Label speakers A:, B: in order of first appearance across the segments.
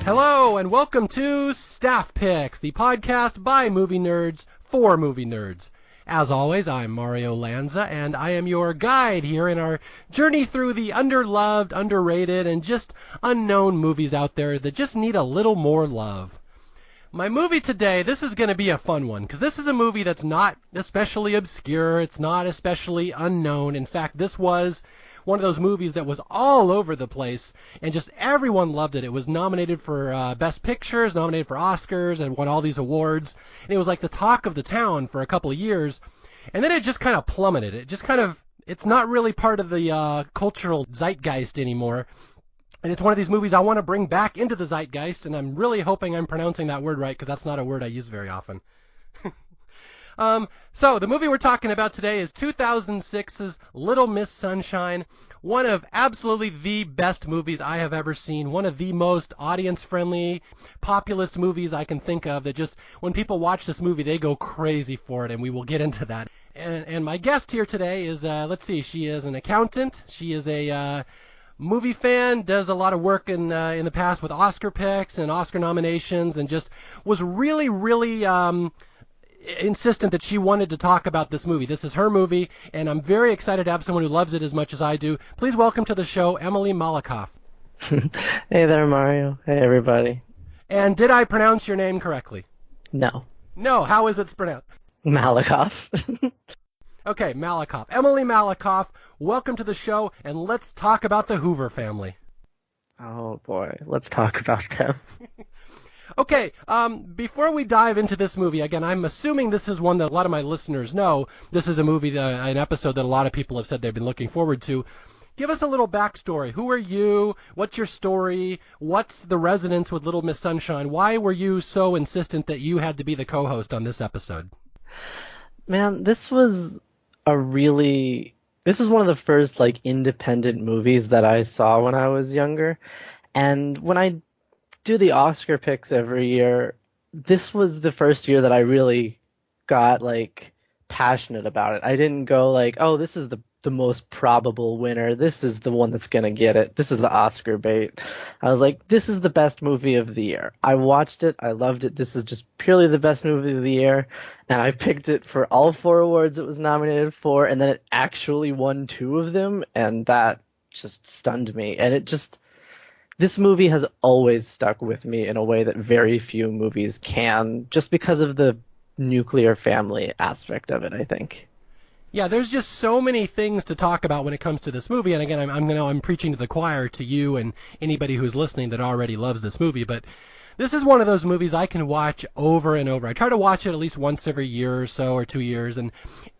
A: Hello, and welcome to Staff Picks, the podcast by movie nerds for movie nerds. As always, I'm Mario Lanza, and I am your guide here in our journey through the underloved, underrated, and just unknown movies out there that just need a little more love. My movie today, this is going to be a fun one, because this is a movie that's not especially obscure, it's not especially unknown. In fact, this was one of those movies that was all over the place, and just everyone loved it. It was nominated for Best Pictures, nominated for Oscars, and won all these awards. And it was like the talk of the town for a couple of years, and then it just kind of plummeted. It's not really part of the cultural zeitgeist anymore. And it's one of these movies I want to bring back into the zeitgeist, and I'm really hoping I'm pronouncing that word right, because that's not a word I use very often. So the movie we're talking about today is 2006's Little Miss Sunshine, one of absolutely the best movies I have ever seen, one of the most audience-friendly, populist movies I can think of that just, when people watch this movie, they go crazy for it, and we will get into that. And my guest here today is, she is an accountant, she is a movie fan, does a lot of work in the past with Oscar picks and Oscar nominations, and just was really, really insistent that she wanted to talk about this movie. This is her movie, and I'm very excited to have someone who loves it as much as I do. Please welcome to the show, Emily Malakoff.
B: Hey there, Mario. Hey, everybody.
A: And did I pronounce your name correctly?
B: No.
A: No, how is it pronounced?
B: Malakoff.
A: Okay, Malakoff. Emily Malakoff, welcome to the show, and let's talk about the Hoover family.
B: Oh, boy. Let's talk about them.
A: Okay, before we dive into this movie, again, I'm assuming this is one that a lot of my listeners know. This is a movie, an episode that a lot of people have said they've been looking forward to. Give us a little backstory. Who are you? What's your story? What's the resonance with Little Miss Sunshine? Why were you so insistent that you had to be the co-host on this episode?
B: Man, this was one of the first, independent movies that I saw when I was younger. And when I do the Oscar picks every year, this was the first year that I really got passionate about it. I didn't go oh, this is the most probable winner, this is the one that's gonna get it, this is the Oscar bait. I was like, this is the best movie of the year. I watched it, I loved it, this is just purely the best movie of the year, and I picked it for all 4 awards it was nominated for, and then it actually won 2 of them, and that just stunned me. And this movie has always stuck with me in a way that very few movies can, just because of the nuclear family aspect of it, I think.
A: Yeah, there's just so many things to talk about when it comes to this movie, and again, I'm preaching to the choir, to you and anybody who's listening that already loves this movie, but this is one of those movies I can watch over and over. I try to watch it at least once every year or so, or 2 years, and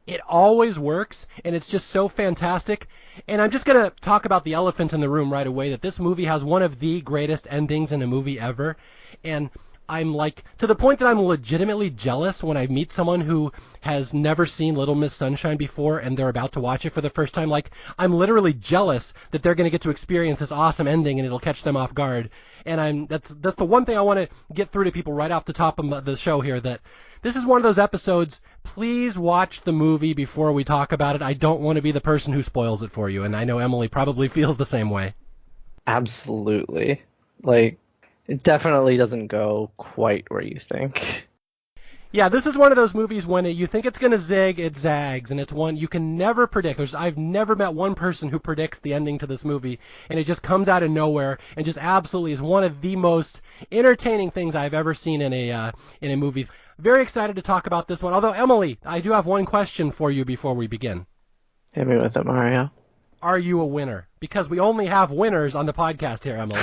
A: it always works, and it's just so fantastic. And I'm just going to talk about the elephant in the room right away, that this movie has one of the greatest endings in a movie ever. And I'm to the point that I'm legitimately jealous when I meet someone who has never seen Little Miss Sunshine before and they're about to watch it for the first time. I'm literally jealous that they're going to get to experience this awesome ending and it'll catch them off guard. And that's the one thing I want to get through to people right off the top of the show here, that this is one of those episodes, please watch the movie before we talk about it. I don't want to be the person who spoils it for you, and I know Emily probably feels the same way.
B: Absolutely. It definitely doesn't go quite where you think.
A: Yeah, this is one of those movies when you think it's going to zig, it zags, and it's one you can never predict. I've never met one person who predicts the ending to this movie, and it just comes out of nowhere and just absolutely is one of the most entertaining things I've ever seen in a movie. Very excited to talk about this one. Although, Emily, I do have one question for you before we begin.
B: Hit me with it, Mario.
A: Are you a winner? Because we only have winners on the podcast here, Emily.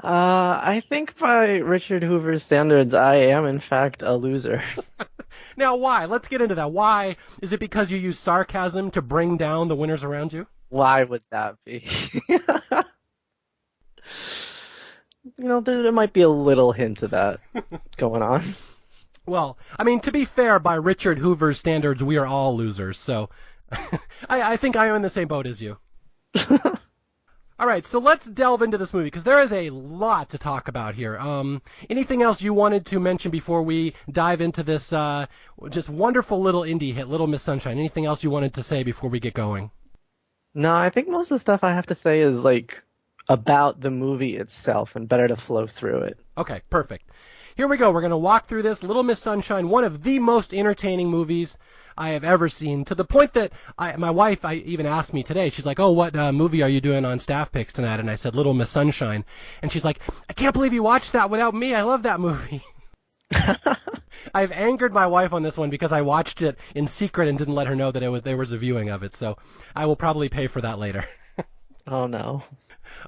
B: I think by Richard Hoover's standards, I am in fact a loser.
A: Now, why? Let's get into that. Why? Is it because you use sarcasm to bring down the winners around you?
B: Why would that be? There might be a little hint of that going on.
A: Well, to be fair, by Richard Hoover's standards, we are all losers, so I think I am in the same boat as you. All right, so let's delve into this movie, because there is a lot to talk about here. Anything else you wanted to mention before we dive into this just wonderful little indie hit, Little Miss Sunshine? Anything else you wanted to say before we get going?
B: No, I think most of the stuff I have to say is, about the movie itself and better to flow through it.
A: Okay, perfect. Here we go. We're going to walk through this. Little Miss Sunshine, one of the most entertaining movies I have ever seen, to the point that my wife even asked me today. She's like, oh, what movie are you doing on Staff Picks tonight? And I said, Little Miss Sunshine. And she's like, I can't believe you watched that without me. I love that movie. I've angered my wife on this one because I watched it in secret and didn't let her know that there was a viewing of it. So I will probably pay for that later.
B: Oh, no.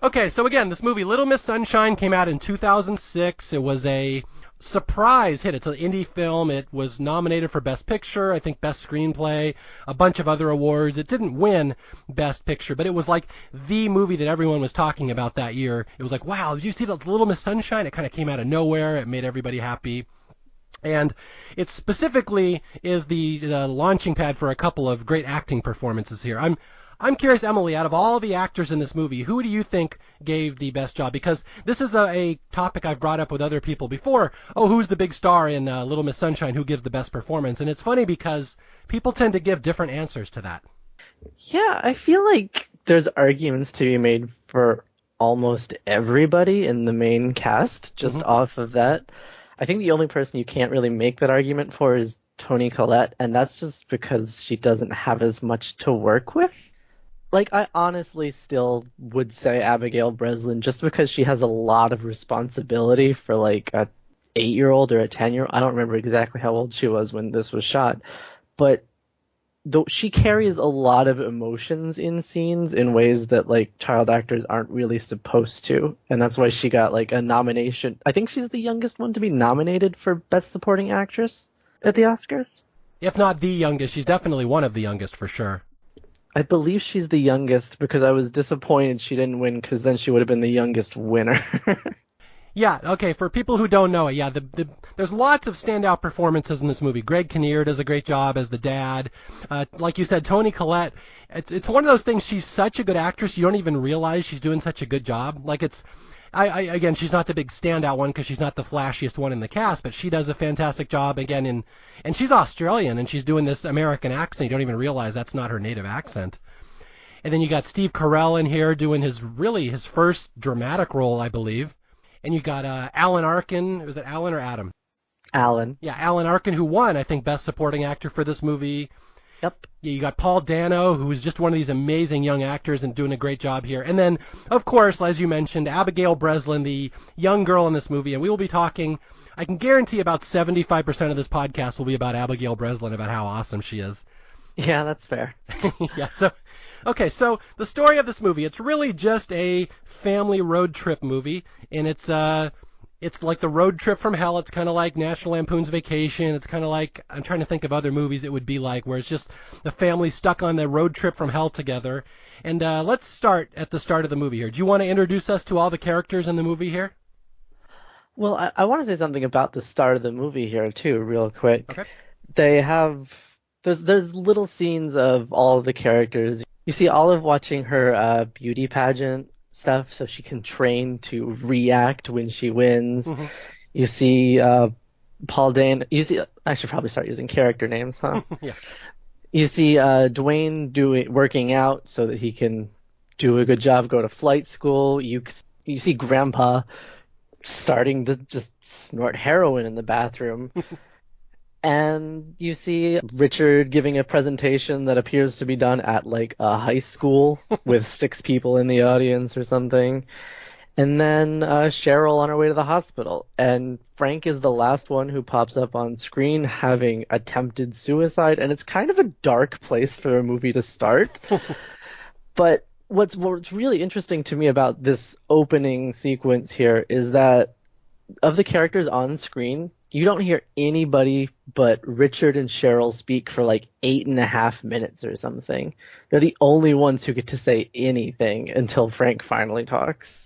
A: Okay, so again, this movie, Little Miss Sunshine, came out in 2006. It was a surprise hit. It's an indie film. It was nominated for Best Picture, I think Best Screenplay, a bunch of other awards. It didn't win Best Picture, but it was like the movie that everyone was talking about that year. It was like, wow, did you see the Little Miss Sunshine? It kind of came out of nowhere. It made everybody happy. And it specifically is the launching pad for a couple of great acting performances here. I'm curious, Emily, out of all the actors in this movie, who do you think gave the best job? Because this is a topic I've brought up with other people before. Oh, who's the big star in Little Miss Sunshine? Who gives the best performance? And it's funny because people tend to give different answers to that.
B: Yeah, I feel like there's arguments to be made for almost everybody in the main cast just off of that. I think the only person you can't really make that argument for is Toni Collette, and that's just because she doesn't have as much to work with. Like, I honestly still would say Abigail Breslin just because she has a lot of responsibility for, like, a 8-year-old or a 10-year-old. I don't remember exactly how old she was when this was shot. But she carries a lot of emotions in scenes in ways that, like, child actors aren't really supposed to. And that's why she got, like, a nomination. I think she's the youngest one to be nominated for Best Supporting Actress at the Oscars.
A: If not the youngest, she's definitely one of the youngest for sure.
B: I believe she's the youngest because I was disappointed she didn't win because then she would have been the youngest winner.
A: Yeah, okay, for people who don't know it, yeah, there's lots of standout performances in this movie. Greg Kinnear does a great job as the dad. Like you said, Toni Collette, it's one of those things, she's such a good actress, you don't even realize she's doing such a good job. Like, again, she's not the big standout one because she's not the flashiest one in the cast, but she does a fantastic job again and she's Australian and she's doing this American accent. You don't even realize that's not her native accent. And then you got Steve Carell in here doing his first dramatic role, I believe. And you got Alan Arkin. Was it Alan or Adam?
B: Alan.
A: Yeah, Alan Arkin, who won, I think, Best Supporting Actor for this movie.
B: Yep.
A: Yeah, you got Paul Dano, who is just one of these amazing young actors and doing a great job here. And then, of course, as you mentioned, Abigail Breslin, the young girl in this movie. And we will be talking, I can guarantee about 75% of this podcast will be about Abigail Breslin, about how awesome she is.
B: Yeah, that's fair.
A: Yeah, okay, so the story of this movie, it's really just a family road trip movie, and it's like the road trip from hell. It's kind of like National Lampoon's Vacation. It's kind of like, I'm trying to think of other movies it would be like, where it's just the family stuck on the road trip from hell together. And let's start at the start of the movie here. Do you want to introduce us to all the characters in the movie here?
B: Well, I want to say something about the start of the movie here, too, real quick.
A: Okay.
B: They have... There's little scenes of all of the characters. You see Olive watching her beauty pageant stuff so she can train to react when she wins. Mm-hmm. You see Paul Dano. I should probably start using character names, huh?
A: Yeah.
B: You see Dwayne working out so that he can do a good job, go to flight school. You see Grandpa starting to just snort heroin in the bathroom. And you see Richard giving a presentation that appears to be done at like a high school with 6 people in the audience or something. And then Cheryl on her way to the hospital. And Frank is the last one who pops up on screen having attempted suicide. And it's kind of a dark place for a movie to start. But what's really interesting to me about this opening sequence here is that of the characters on screen, you don't hear anybody but Richard and Cheryl speak for like 8.5 minutes or something. They're the only ones who get to say anything until Frank finally talks.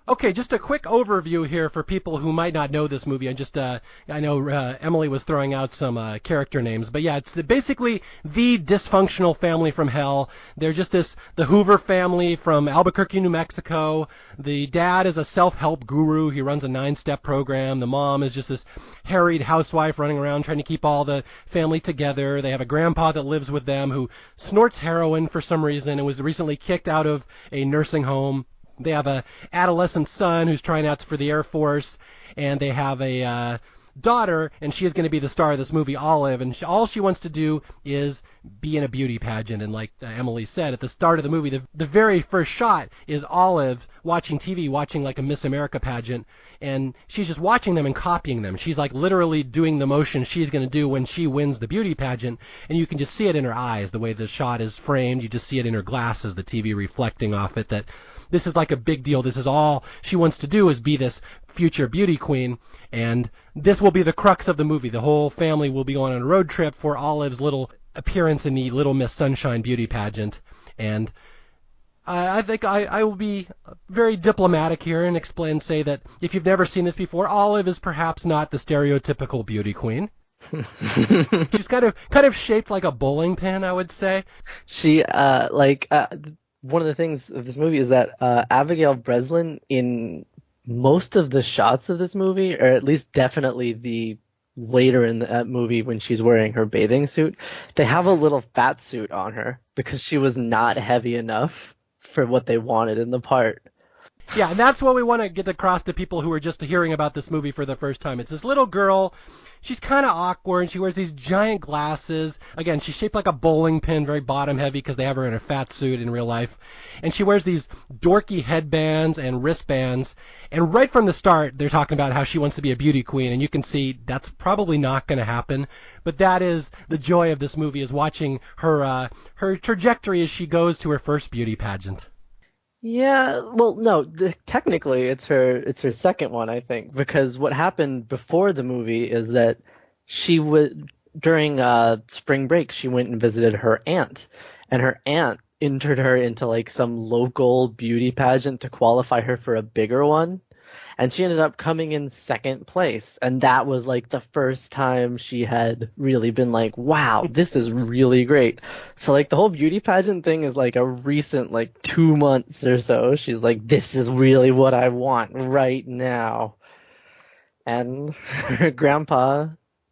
A: Okay, just a quick overview here for people who might not know this movie. I know Emily was throwing out some character names, but yeah, it's basically the dysfunctional family from hell. They're just the Hoover family from Albuquerque, New Mexico. The dad is a self-help guru. He runs a 9-step program. The mom is just this harried housewife running around trying to keep all the family together. They have a grandpa that lives with them who snorts heroin for some reason and was recently kicked out of a nursing home. they have a adolescent son who's trying out for the Air Force, and they have a daughter, and she is going to be the star of this movie, Olive, and all she wants to do is be in a beauty pageant. And like Emily said, at the start of the movie, the very first shot is Olive watching TV, watching like a Miss America pageant, and she's just watching them and copying them. She's like literally doing the motion she's going to do when she wins the beauty pageant, and you can just see it in her eyes, the way the shot is framed. You just see it in her glasses, the TV reflecting off it, that this is like a big deal. This is all she wants to do, is be this future beauty queen, and this will be the crux of the movie. The whole family will be going on a road trip for Olive's little appearance in the Little Miss Sunshine beauty pageant. And I think I will be very diplomatic here and say that if you've never seen this before, Olive is perhaps not the stereotypical beauty queen. She's kind of shaped like a bowling pin, I would say.
B: She one of the things of this movie is that Abigail Breslin, in most of the shots of this movie, or at least definitely the later in the movie when she's wearing her bathing suit, they have a little fat suit on her because she was not heavy enough for what they wanted in the part.
A: Yeah, and that's what we want to get across to people who are just hearing about this movie for the first time. It's this little girl. She's kind of awkward, and she wears these giant glasses. Again, she's shaped like a bowling pin, very bottom heavy because they have her in a fat suit in real life. And she wears these dorky headbands and wristbands. And right from the start, they're talking about how she wants to be a beauty queen, and you can see that's probably not going to happen. But that is the joy of this movie, is watching her trajectory as she goes to her first beauty pageant.
B: Yeah, well, no, technically it's her second one, I think, because what happened before the movie is that she would, during spring break, she went and visited her aunt, and her aunt entered her into like some local beauty pageant to qualify her for a bigger one, and she ended up coming in second place, and that was like the first time she had really been like, wow, this is really great. So like the whole beauty pageant thing is like a recent like 2 months or so. She's like, this is really what I want right now. And her grandpa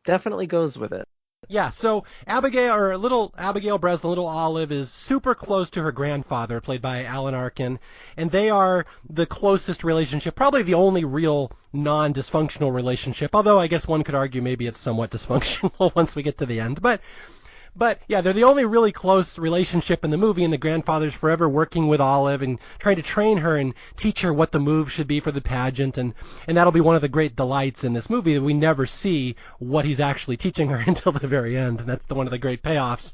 B: definitely goes with it.
A: Yeah, so little Abigail Breslin, little Olive, is super close to her grandfather, played by Alan Arkin, and they are the closest relationship, probably the only real non-dysfunctional relationship, although I guess one could argue maybe it's somewhat dysfunctional once we get to the end. But yeah, they're the only really close relationship in the movie, and the grandfather's forever working with Olive and trying to train her and teach her what the move should be for the pageant, and that'll be one of the great delights in this movie, that we never see what he's actually teaching her until the very end, and that's one of the great payoffs.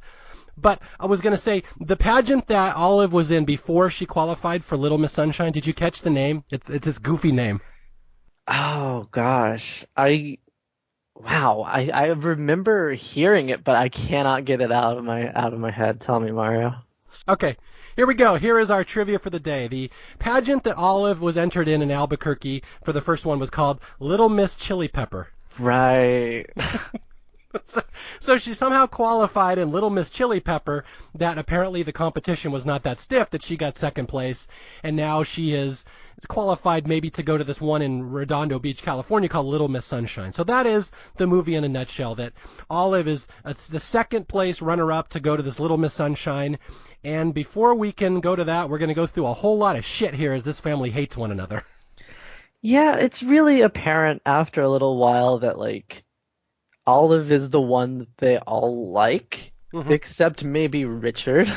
A: But I was going to say, the pageant that Olive was in before she qualified for Little Miss Sunshine, did you catch the name? It's this goofy name.
B: Oh gosh, Wow, I remember hearing it, but I cannot get it out of my head. Tell me, Mario.
A: Okay, here we go. Here is our trivia for the day. The pageant that Olive was entered in Albuquerque for the first one was called Little Miss Chili Pepper.
B: Right.
A: So she somehow qualified in Little Miss Chili Pepper, that apparently the competition was not that stiff, that she got second place, and now she is qualified maybe to go to this one in Redondo Beach, California called Little Miss Sunshine. So that is the movie in a nutshell, that Olive is the second place runner-up to go to this Little Miss Sunshine, and before we can go to that, we're going to go through a whole lot of shit here as this family hates one another.
B: Yeah, it's really apparent after a little while that like Olive is the one that they all like, except maybe Richard.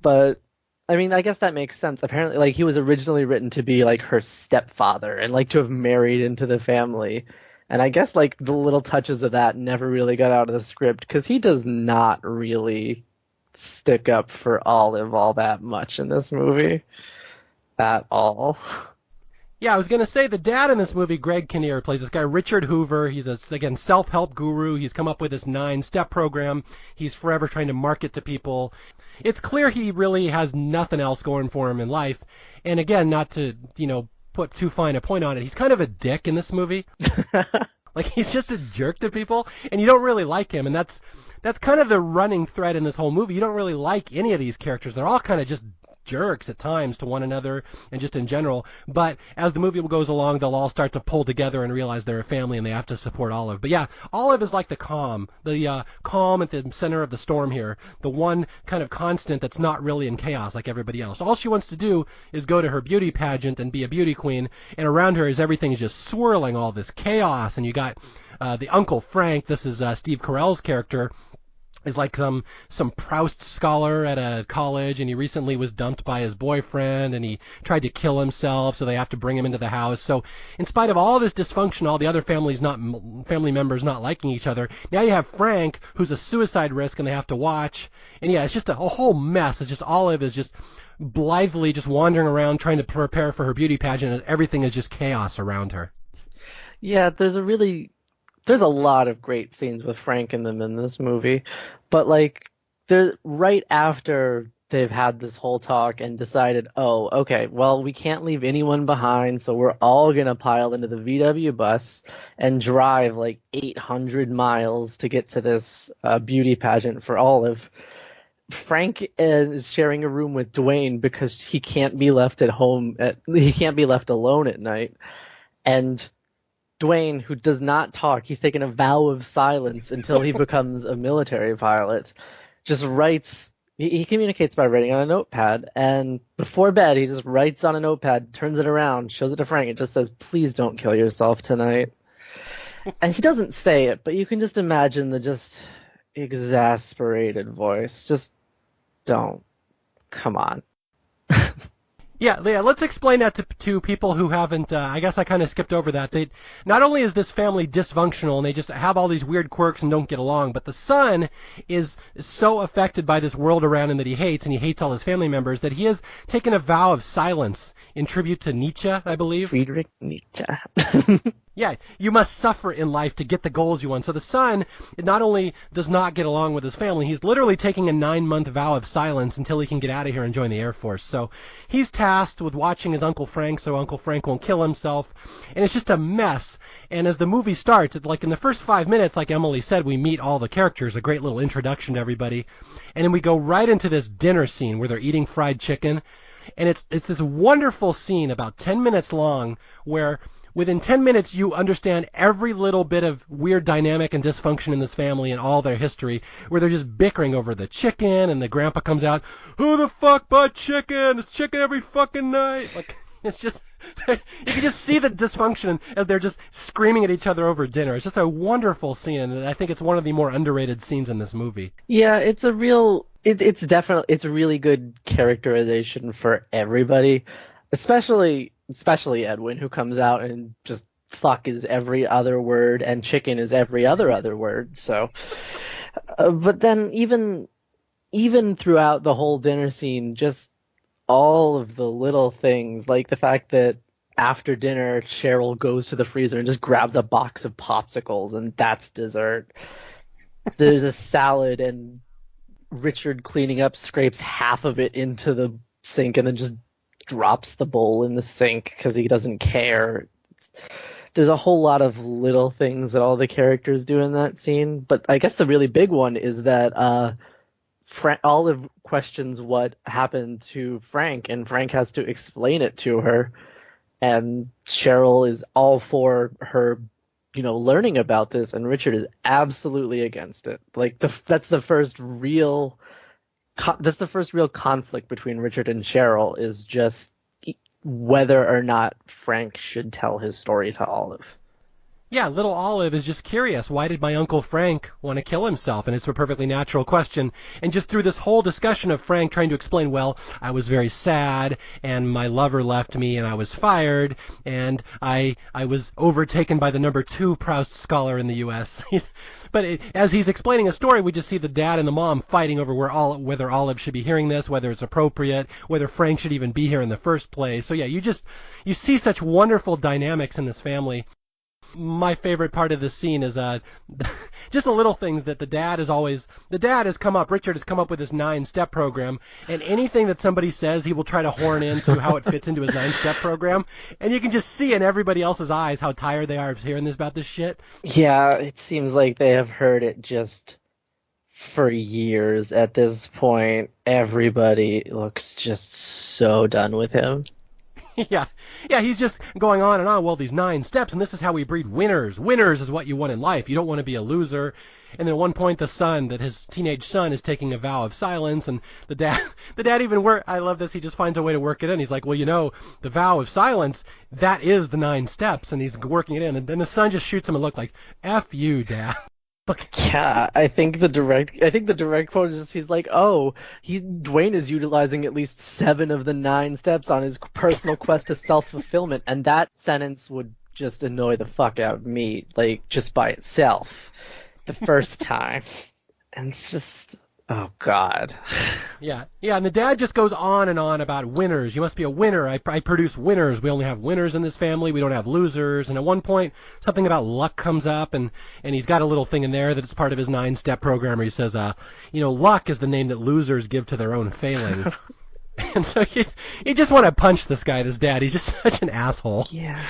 B: But I mean, I guess that makes sense. Apparently, like, he was originally written to be like her stepfather and like to have married into the family. And I guess like the little touches of that never really got out of the script, because he does not really stick up for Olive all that much in this movie at all.
A: Yeah, I was going to say the dad in this movie, Greg Kinnear, plays this guy, Richard Hoover. He's again, self-help guru. He's come up with this 9-step program. He's forever trying to market to people. It's clear he really has nothing else going for him in life. And again, not to, put too fine a point on it, he's kind of a dick in this movie. Like, he's just a jerk to people, and you don't really like him. And that's kind of the running thread in this whole movie. You don't really like any of these characters. They're all kind of just jerks at times to one another and just in general. But as the movie goes along, they'll all start to pull together and realize they're a family and they have to support Olive. But yeah, Olive is like the calm at the center of the storm here, the one kind of constant that's not really in chaos like everybody else. All she wants to do is go to her beauty pageant and be a beauty queen, and around her is everything is just swirling, all this chaos, and you got the Uncle Frank. This is Steve Carell's character, is like some Proust scholar at a college, and he recently was dumped by his boyfriend, and he tried to kill himself, so they have to bring him into the house. So in spite of all this dysfunction, all the other family members not liking each other, now you have Frank, who's a suicide risk, and they have to watch. And yeah, it's just a whole mess. It's just Olive is just blithely just wandering around trying to prepare for her beauty pageant, and everything is just chaos around her.
B: Yeah, there's a lot of great scenes with Frank and them in this movie, but like they're right after they've had this whole talk and decided, oh, okay, well, we can't leave anyone behind, so we're all gonna pile into the VW bus and drive like 800 miles to get to this beauty pageant for Olive. Frank is sharing a room with Dwayne because he can't be left he can't be left alone at night, and Dwayne, who does not talk, he's taken a vow of silence until he becomes a military pilot, just writes, he communicates by writing on a notepad, and before bed he just writes on a notepad, turns it around, shows it to Frank, it just says, please don't kill yourself tonight. And he doesn't say it, but you can just imagine the just exasperated voice, just don't, come on.
A: Yeah, let's explain that to people who haven't, I guess I kind of skipped over that. Not only is this family dysfunctional and they just have all these weird quirks and don't get along, but the son is so affected by this world around him that he hates, and he hates all his family members, that he has taken a vow of silence in tribute to Nietzsche, I believe.
B: Friedrich Nietzsche.
A: Yeah, you must suffer in life to get the goals you want. So the son not only does not get along with his family, he's literally taking a 9-month vow of silence until he can get out of here and join the Air Force. So he's tasked with watching his Uncle Frank so Uncle Frank won't kill himself. And it's just a mess. And as the movie starts, like in the first 5 minutes, like Emily said, we meet all the characters, a great little introduction to everybody. And then we go right into this dinner scene where they're eating fried chicken. And it's this wonderful scene about 10 minutes long where within 10 minutes, you understand every little bit of weird dynamic and dysfunction in this family and all their history, where they're just bickering over the chicken, and the grandpa comes out, who the fuck bought chicken? It's chicken every fucking night. Like, it's just, you can just see the dysfunction, and they're just screaming at each other over dinner. It's just a wonderful scene, and I think it's one of the more underrated scenes in this movie.
B: Yeah, it's a really good characterization for everybody, especially Edwin, who comes out and just fuck is every other word and chicken is every other word. So, but then even throughout the whole dinner scene, just all of the little things, like the fact that after dinner, Cheryl goes to the freezer and just grabs a box of popsicles and that's dessert. There's a salad and Richard cleaning up scrapes half of it into the sink and then just drops the bowl in the sink because he doesn't care. There's a whole lot of little things that all the characters do in that scene, but I guess the really big one is that Olive questions what happened to Frank, and Frank has to explain it to her, and Cheryl is all for her, learning about this, and Richard is absolutely against it. Like that's the first real conflict between Richard and Cheryl, is just whether or not Frank should tell his story to Olive.
A: Yeah, little Olive is just curious. Why did my Uncle Frank want to kill himself? And it's a perfectly natural question. And just through this whole discussion of Frank trying to explain, well, I was very sad, and my lover left me, and I was fired, and I was overtaken by the number 2 Proust scholar in the U.S. As he's explaining a story, we just see the dad and the mom fighting over whether Olive should be hearing this, whether it's appropriate, whether Frank should even be here in the first place. So yeah, you see such wonderful dynamics in this family. My favorite part of this scene is just the little things that Richard has come up with this 9-step program, and anything that somebody says, he will try to horn into how it fits into his 9-step program, and you can just see in everybody else's eyes how tired they are of hearing about this shit.
B: Yeah, it seems like they have heard it just for years at this point. Everybody looks just so done with him.
A: Yeah, yeah, he's just going on and on. Well, these 9 steps, and this is how we breed winners. Winners is what you want in life. You don't want to be a loser. And then at one point, his teenage son, is taking a vow of silence, and the dad even I love this. He just finds a way to work it in. He's like, well, the vow of silence, that is the 9 steps, and he's working it in. And then the son just shoots him a look like, "F you, Dad." Look.
B: Yeah, I think the direct quote is just, he's like, oh, Dwayne is utilizing at least 7 of the 9 steps on his personal quest to self-fulfillment, and that sentence would just annoy the fuck out of me, like, just by itself, the first time. And it's just, oh God.
A: Yeah, and the dad just goes on and on about winners. You must be a winner. I produce winners. We only have winners in this family. We don't have losers. And at one point, something about luck comes up, and he's got a little thing in there that it's part of his 9-step program where he says, luck is the name that losers give to their own failings. And so you just want to punch this dad. He's just such an asshole.
B: Yeah.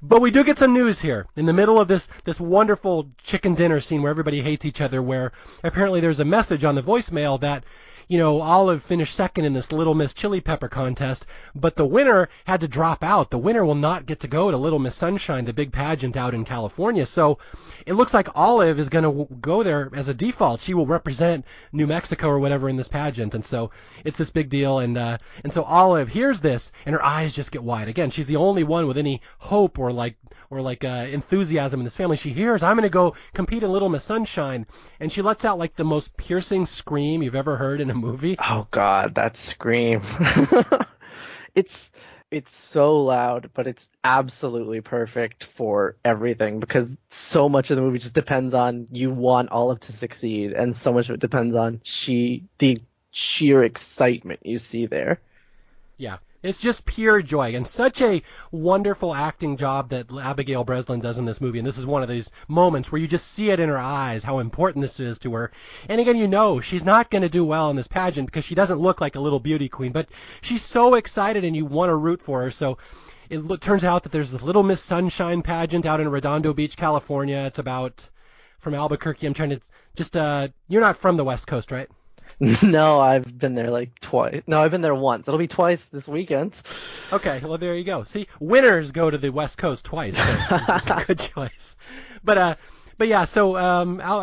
A: But we do get some news here in the middle of this wonderful chicken dinner scene where everybody hates each other, where apparently there's a message on the voicemail that, Olive finished second in this Little Miss Chili Pepper contest, but the winner had to drop out. The winner will not get to go to Little Miss Sunshine, the big pageant out in California. So it looks like Olive is going to go there as a default. She will represent New Mexico or whatever in this pageant. And so it's this big deal. And so Olive hears this and her eyes just get wide. Again, she's the only one with any hope or enthusiasm in this family. She hears, I'm going to go compete in Little Miss Sunshine. And she lets out like the most piercing scream you've ever heard in a movie.
B: Oh God, that scream. It's so loud, but it's absolutely perfect for everything, because so much of the movie just depends on you want Olive to succeed, and so much of it depends on the sheer excitement you see there.
A: Yeah. It's just pure joy, and such a wonderful acting job that Abigail Breslin does in this movie. And this is one of these moments where you just see it in her eyes, how important this is to her. And again, she's not going to do well in this pageant because she doesn't look like a little beauty queen, but she's so excited and you want to root for her. So it turns out that there's this Little Miss Sunshine pageant out in Redondo Beach, California. It's about from Albuquerque. I'm trying to just, you're not from the West Coast, right?
B: No, I've been there like twice. No, I've been there once. It'll be twice this weekend.
A: Okay, well there you go. See, winners go to the West Coast twice. So good choice. But yeah, so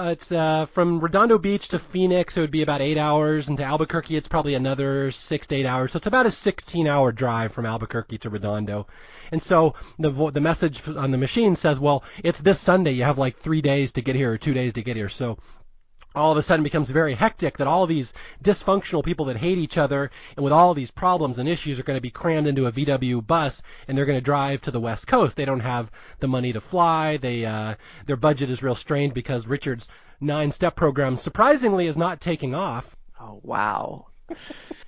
A: it's from Redondo Beach to Phoenix, it would be about 8 hours, and to Albuquerque, it's probably another 6 to 8 hours. So it's about a 16-hour drive from Albuquerque to Redondo. And so the message on the machine says, well, it's this Sunday. You have like 3 days to get here or 2 days to get here. So all of a sudden becomes very hectic that all these dysfunctional people that hate each other and with all these problems and issues are going to be crammed into a VW bus, and they're going to drive to the West Coast. They don't have the money to fly. Their budget is real strained because Richard's 9-step program surprisingly is not taking off.
B: Oh, wow.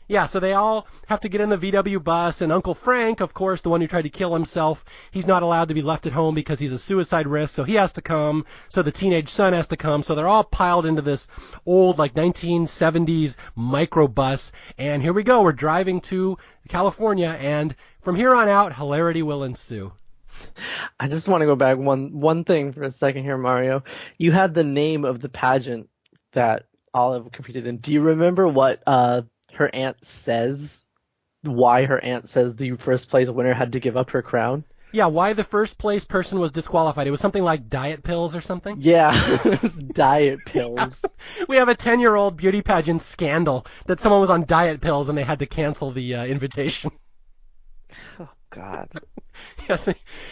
A: Yeah, so they all have to get in the VW bus, and Uncle Frank, of course, the one who tried to kill himself, he's not allowed to be left at home because he's a suicide risk, so he has to come, so the teenage son has to come, so they're all piled into this old, 1970s microbus, and here we go, we're driving to California, and from here on out, hilarity will ensue.
B: I just want to go back one thing for a second here, Mario. You had the name of the pageant that Olive competed in. Do you remember what her aunt says? Why her aunt says the first place winner had to give up her crown?
A: Yeah, why the first place person was disqualified. It was something like diet pills or something?
B: Yeah, it was diet pills.
A: Yeah. We have a 10-year-old beauty pageant scandal that someone was on diet pills and they had to cancel the invitation.
B: Oh, God.
A: Yes,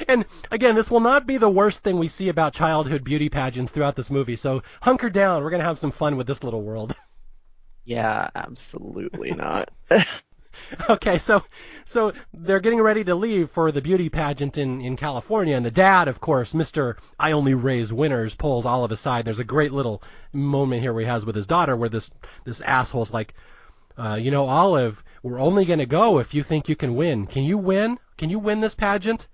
A: and again, this will not be the worst thing we see about childhood beauty pageants throughout this movie, so hunker down. We're going to have some fun with this little world.
B: Yeah, absolutely not.
A: Okay, so they're getting ready to leave for the beauty pageant in California, and the dad, of course, Mr. I only raise winners, pulls Olive aside. There's a great little moment here where he has with his daughter where this asshole's like, Olive, we're only going to go if you think you can win. Can you win? Can you win this pageant?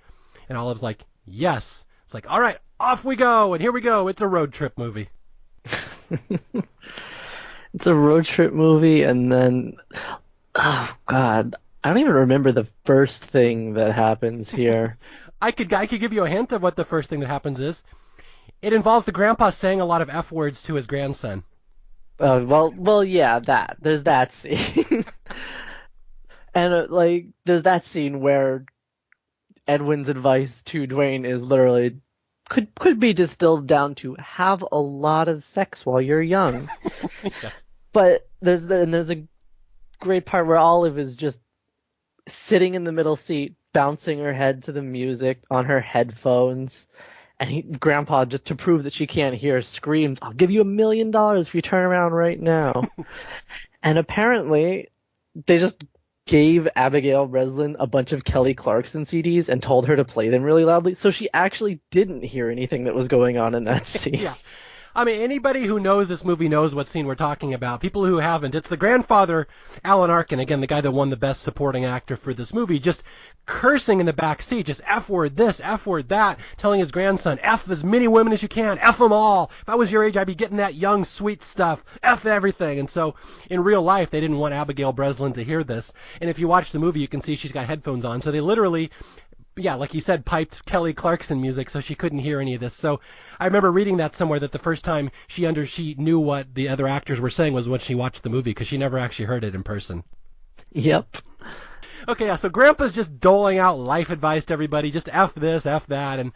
A: And Olive's like, yes. It's like, all right, off we go, and here we go. It's a road trip movie.
B: It's a road trip movie, and then, oh God, I don't even remember the first thing that happens here.
A: I could give you a hint of what the first thing that happens is. It involves the grandpa saying a lot of F words to his grandson.
B: Yeah, there's that scene. And like there's that scene where Edwin's advice to Dwayne is literally could be distilled down to have a lot of sex while you're young.
A: Yes.
B: But there's a great part where Olive is just sitting in the middle seat, bouncing her head to the music on her headphones. And Grandpa, just to prove that she can't hear, screams, "I'll give you $1 million if you turn around right now." And apparently, they just gave Abigail Breslin a bunch of Kelly Clarkson CDs and told her to play them really loudly, so she actually didn't hear anything that was going on in that scene.
A: Yeah. I mean, anybody who knows this movie knows what scene we're talking about. People who haven't, it's the grandfather, Alan Arkin, again, the guy that won the Best Supporting Actor for this movie, just cursing in the back seat, just F word this, F word that, telling his grandson, F as many women as you can, F them all. If I was your age, I'd be getting that young, sweet stuff, F everything. And so, in real life, they didn't want Abigail Breslin to hear this. And if you watch the movie, you can see she's got headphones on. So they literally, yeah, like you said, piped Kelly Clarkson music so she couldn't hear any of this. So I remember reading that somewhere that the first time she knew what the other actors were saying was when she watched the movie because she never actually heard it in person.
B: Yep.
A: Okay, yeah, so Grandpa's just doling out life advice to everybody, just F this, F that, and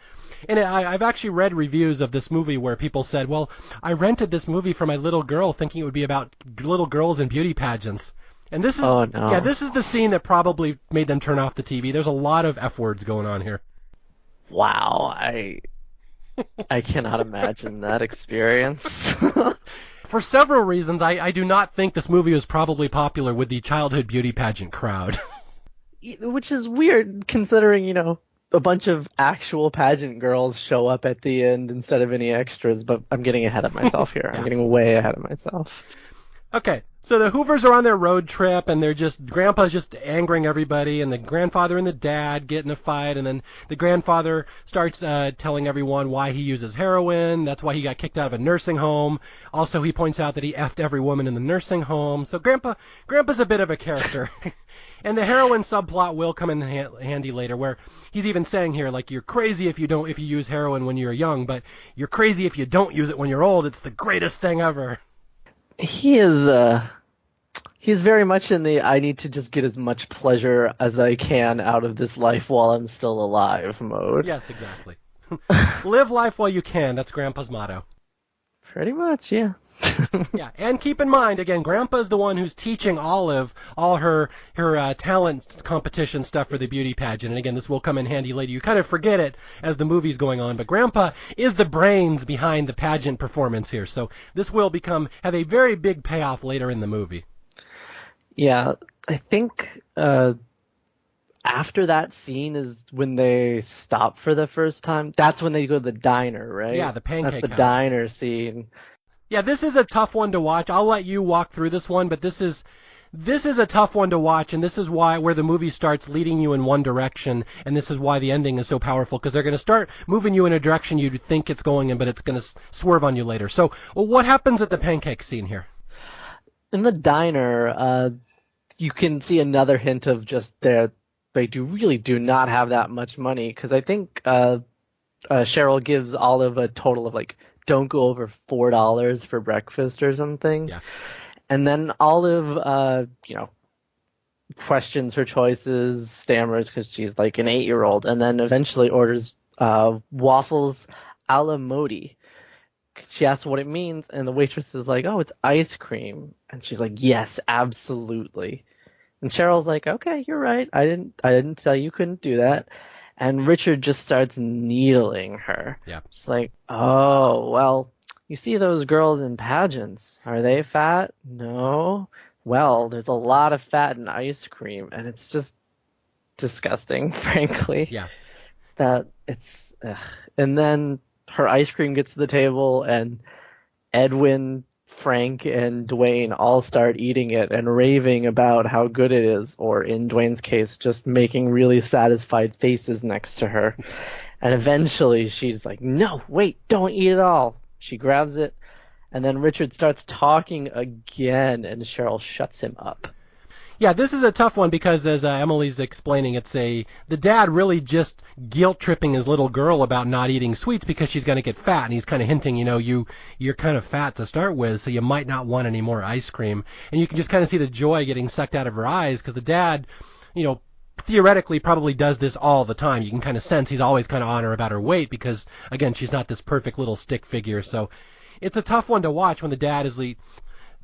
A: I've actually read reviews of this movie where people said, well, I rented this movie for my little girl thinking it would be about little girls in beauty pageants. And this is,
B: Oh no.
A: yeah, this is the scene that probably made them turn off the TV. There's a lot of F words going on here.
B: Wow, I cannot imagine that experience.
A: For several reasons, I do not think this movie was probably popular with the childhood beauty pageant crowd.
B: Which is weird considering, a bunch of actual pageant girls show up at the end instead of any extras, but I'm getting ahead of myself here.
A: Yeah.
B: I'm getting way ahead of myself.
A: Okay, so the Hoovers are on their road trip, and Grandpa's just angering everybody, and the grandfather and the dad get in a fight, and then the grandfather starts telling everyone why he uses heroin. That's why he got kicked out of a nursing home. Also, he points out that he effed every woman in the nursing home. So Grandpa's a bit of a character. And the heroin subplot will come in handy later, where he's even saying here, like, you're crazy if you use heroin when you're young, but you're crazy if you don't use it when you're old. It's the greatest thing ever.
B: He's very much in the I need to just get as much pleasure as I can out of this life while I'm still alive mode.
A: Yes, exactly. Live life while you can. That's Grandpa's motto.
B: Pretty much, yeah.
A: Yeah, and keep in mind, again, Grandpa's the one who's teaching Olive all her talent competition stuff for the beauty pageant. And again, this will come in handy later. You kind of forget it as the movie's going on, but Grandpa is the brains behind the pageant performance here. So this will have a very big payoff later in the movie.
B: Yeah, I think after that scene is when they stop for the first time. That's when they go to the diner, right?
A: Yeah, the pancake
B: That's the
A: house.
B: diner scene.
A: Yeah, this is a tough one to watch. I'll let you walk through this one, but this is a tough one to watch, and this is where the movie starts leading you in one direction, and this is why the ending is so powerful, because they're going to start moving you in a direction you think it's going in, but it's going to swerve on you later. So, what happens at the pancake scene here?
B: In the diner, you can see another hint of just they really do not have that much money, because I think Cheryl gives Olive a total of like, don't go over $4 for breakfast or something.
A: Yeah.
B: And then Olive, questions her choices, stammers because she's like an 8-year-old, and then eventually orders waffles a la Modi. She asks what it means, and the waitress is like, "Oh, it's ice cream." And she's like, "Yes, absolutely." And Cheryl's like, "Okay, you're right. I didn't tell you couldn't do that." And Richard just starts needling her.
A: Yeah.
B: It's like, "Oh, well, you see those girls in pageants. Are they fat? No. Well, there's a lot of fat in ice cream, and it's just disgusting, frankly."
A: Yeah.
B: That it's and then her ice cream gets to the table, and Edwin, Frank, and Dwayne all start eating it and raving about how good it is, or in Dwayne's case, just making really satisfied faces next to her. And eventually she's like, "No, wait, don't eat it all." She grabs it, and then Richard starts talking again, and Cheryl shuts him up.
A: Yeah, this is a tough one because, as Emily's explaining, the dad really just guilt tripping his little girl about not eating sweets because she's going to get fat, and he's kind of hinting, you're kind of fat to start with, so you might not want any more ice cream, and you can just kind of see the joy getting sucked out of her eyes because the dad, theoretically probably does this all the time. You can kind of sense he's always kind of on her about her weight because, again, she's not this perfect little stick figure, so it's a tough one to watch when the dad is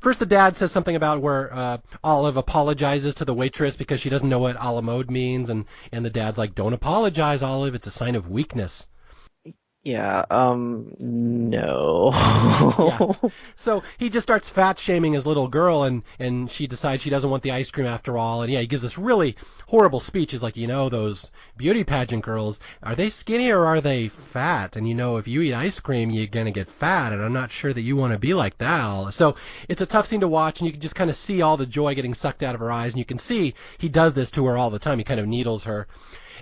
A: First, the dad says something about where Olive apologizes to the waitress because she doesn't know what a la mode means, and the dad's like, "Don't apologize, Olive. It's a sign of weakness."
B: Yeah, no.
A: Yeah. So he just starts fat shaming his little girl, and she decides she doesn't want the ice cream after all. And yeah, he gives this really horrible speech. He's like, those beauty pageant girls, are they skinny or are they fat? And if you eat ice cream, you're gonna get fat, and I'm not sure that you want to be like that. So it's a tough scene to watch, and you can just kind of see all the joy getting sucked out of her eyes, and you can see he does this to her all the time. He kind of needles her.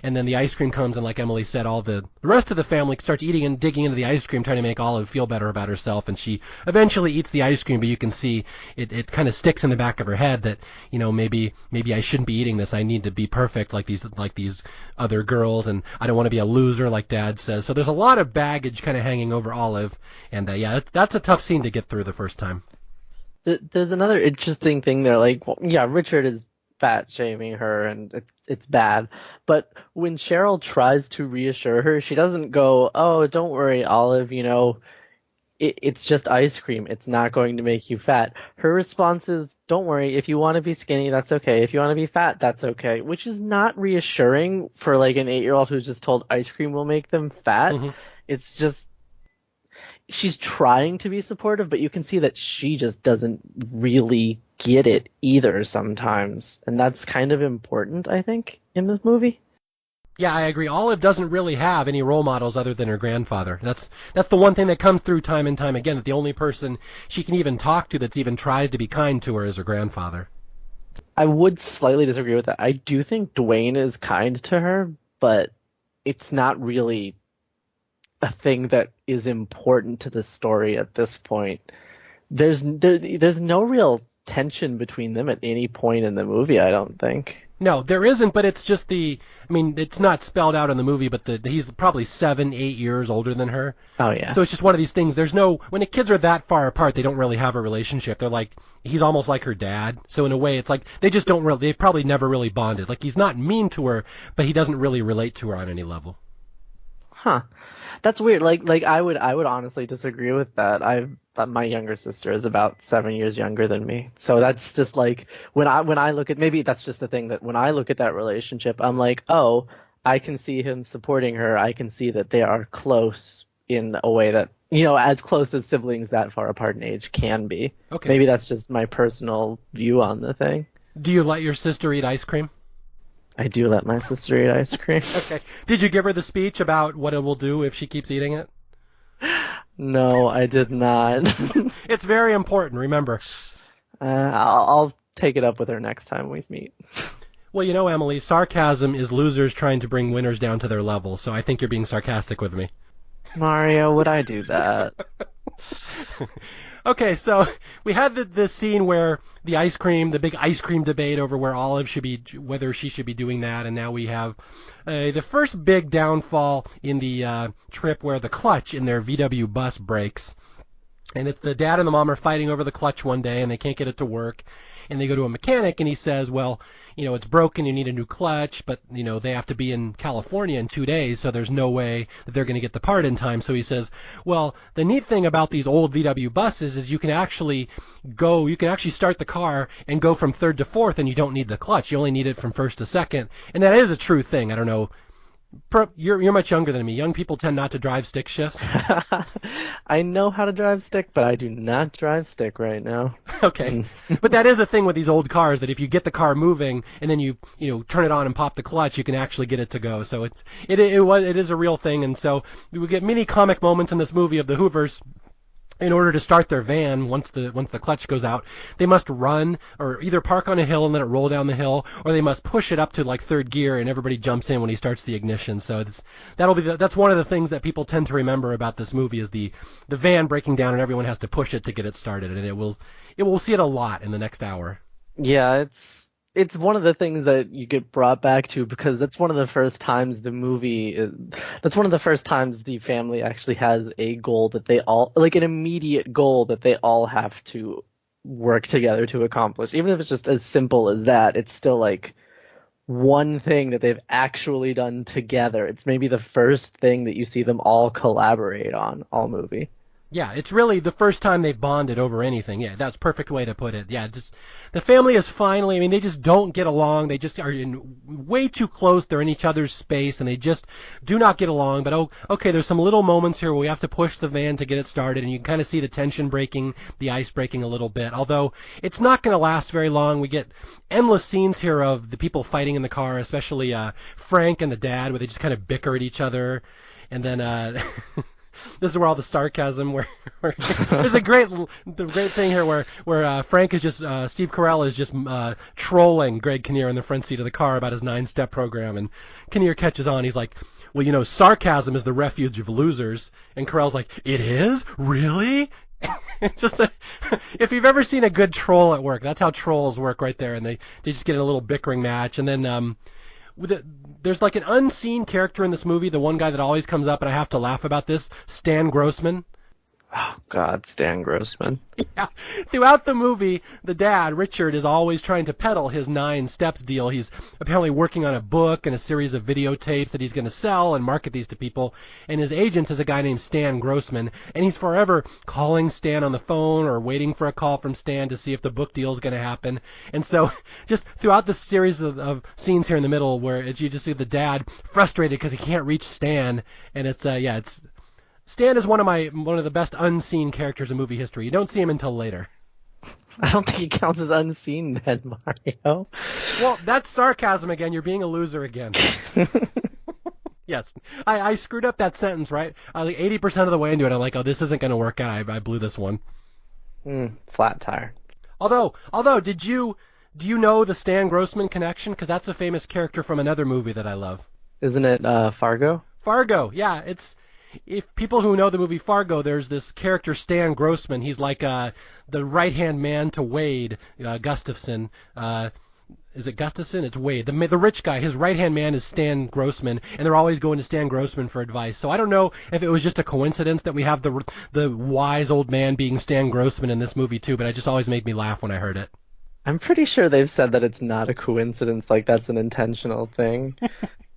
A: And then the ice cream comes, and like Emily said, all the rest of the family starts eating and digging into the ice cream, trying to make Olive feel better about herself. And she eventually eats the ice cream, but you can see it kind of sticks in the back of her head that, maybe I shouldn't be eating this. I need to be perfect like these other girls, and I don't want to be a loser like Dad says. So there's a lot of baggage kind of hanging over Olive, and yeah, that's a tough scene to get through the first time.
B: There's another interesting thing there. Like, well, yeah, Richard is fat shaming her, and it's bad. But when Cheryl tries to reassure her, she doesn't go, "Oh, don't worry, Olive. It's just ice cream. It's not going to make you fat." Her response is, "Don't worry. If you want to be skinny, that's okay. If you want to be fat, that's okay." Which is not reassuring for like an 8-year-old who's just told ice cream will make them fat.
A: Mm-hmm.
B: It's just she's trying to be supportive, but you can see that she just doesn't really get it either sometimes. And that's kind of important, I think, in this movie.
A: Yeah, I agree. Olive doesn't really have any role models other than her grandfather. That's the one thing that comes through time and time again, that the only person she can even talk to that's even tries to be kind to her is her grandfather.
B: I would slightly disagree with that. I do think Dwayne is kind to her, but it's not really a thing that is important to the story at this point. There's no real tension between them at any point in the movie, I don't think.
A: No, there isn't, but it's just it's not spelled out in the movie, but he's probably 7, 8 years older than her.
B: Oh, yeah.
A: So it's just one of these things. When the kids are that far apart, they don't really have a relationship. They're like, he's almost like her dad. So in a way, it's like, they probably never really bonded. Like, he's not mean to her, but he doesn't really relate to her on any level.
B: Huh. That's weird. Like I would honestly disagree with that. My younger sister is about 7 years younger than me, so that's just like when I look at, maybe that's just the thing, that when I look at that relationship, I'm like, oh, I can see him supporting her. I can see that they are close in a way that, as close as siblings that far apart in age can be.
A: Okay.
B: Maybe that's just my personal view on the thing.
A: Do you let your sister eat ice cream?
B: I do let my sister eat ice cream.
A: Okay. Did you give her the speech about what it will do if she keeps eating it?
B: No, I did not.
A: It's very important, remember.
B: I'll take it up with her next time we meet.
A: Well, Emily, sarcasm is losers trying to bring winners down to their level, so I think you're being sarcastic with me.
B: Mario, would I do that?
A: Okay, so we had the scene where the big ice cream debate over where Olive whether she should be doing that, and now we have the first big downfall in the trip where the clutch in their VW bus breaks. And it's the dad and the mom are fighting over the clutch one day, and they can't get it to work. And they go to a mechanic, and he says, well, it's broken, you need a new clutch, but, they have to be in California in 2 days, so there's no way that they're going to get the part in time. So he says, well, the neat thing about these old VW buses is you can actually start the car and go from third to fourth, and you don't need the clutch. You only need it from first to second. And that is a true thing. I don't know. You're much younger than me. Young people tend not to drive stick shifts.
B: I know how to drive stick, but I do not drive stick right now.
A: Okay. But that is a thing with these old cars, that if you get the car moving and then you turn it on and pop the clutch, you can actually get it to go. So it is a real thing. And so we get many comic moments in this movie of the Hoovers. In order to start their van, once the clutch goes out, they must run or either park on a hill and let it roll down the hill, or they must push it up to like third gear and everybody jumps in when he starts the ignition. So that's one of the things that people tend to remember about this movie is the van breaking down and everyone has to push it to get it started, and we'll see it a lot in the next hour.
B: Yeah, it's one of the things that you get brought back to because that's one of the first times that's one of the first times the family actually has a goal that they all, like an immediate goal that they all have to work together to accomplish. Even if it's just as simple as that, it's still like one thing that they've actually done together. It's maybe the first thing that you see them all collaborate on all movie.
A: Yeah, it's really the first time they've bonded over anything. Yeah, that's a perfect way to put it. Yeah, just the family is finally, I mean, they just don't get along. They just are in way too close. They're in each other's space and they just do not get along. But oh, okay, there's some little moments here where we have to push the van to get it started and you can kind of see the tension breaking, the ice breaking a little bit. Although it's not going to last very long. We get endless scenes here of the people fighting in the car, especially Frank and the dad, where they just kind of bicker at each other. And then this is where all the sarcasm where there's the great thing here where Frank is just Steve Carell is just trolling Greg Kinnear in the front seat of the car about his 9-step program, and Kinnear catches on. He's like, well, you know, sarcasm is the refuge of losers, and Carell's like, it is? Really? It's just if you've ever seen a good troll at work, that's how trolls work right there, and they just get in a little bickering match, and then there's like an unseen character in this movie, the one guy that always comes up, and I have to laugh about this, Stan Grossman.
B: Oh God, Stan Grossman.
A: Yeah. Throughout the movie, the dad, Richard, is always trying to peddle his 9 steps deal. He's apparently working on a book and a series of videotapes that he's going to sell and market these to people. And his agent is a guy named Stan Grossman. And he's forever calling Stan on the phone or waiting for a call from Stan to see if the book deal is going to happen. And so just throughout the series of scenes here in the middle where you just see the dad frustrated because he can't reach Stan. And it's Stan is one of the best unseen characters in movie history. You don't see him until later.
B: I don't think he counts as unseen then, Mario.
A: Well, that's sarcasm again. You're being a loser again. Yes. I screwed up that sentence, right? Like 80% of the way into it, I'm like, oh, this isn't going to work out. I blew this one.
B: Flat tire.
A: Although, do you know the Stan Grossman connection? Because that's a famous character from another movie that I love.
B: Isn't it Fargo?
A: Fargo, yeah. If people who know the movie Fargo, there's this character Stan Grossman. He's like the right-hand man to Wade Gustafson. Is it Gustafson? It's Wade. The rich guy, his right-hand man is Stan Grossman, and they're always going to Stan Grossman for advice. So I don't know if it was just a coincidence that we have the wise old man being Stan Grossman in this movie too, but it just always made me laugh when I heard it.
B: I'm pretty sure they've said that it's not a coincidence, like that's an intentional thing.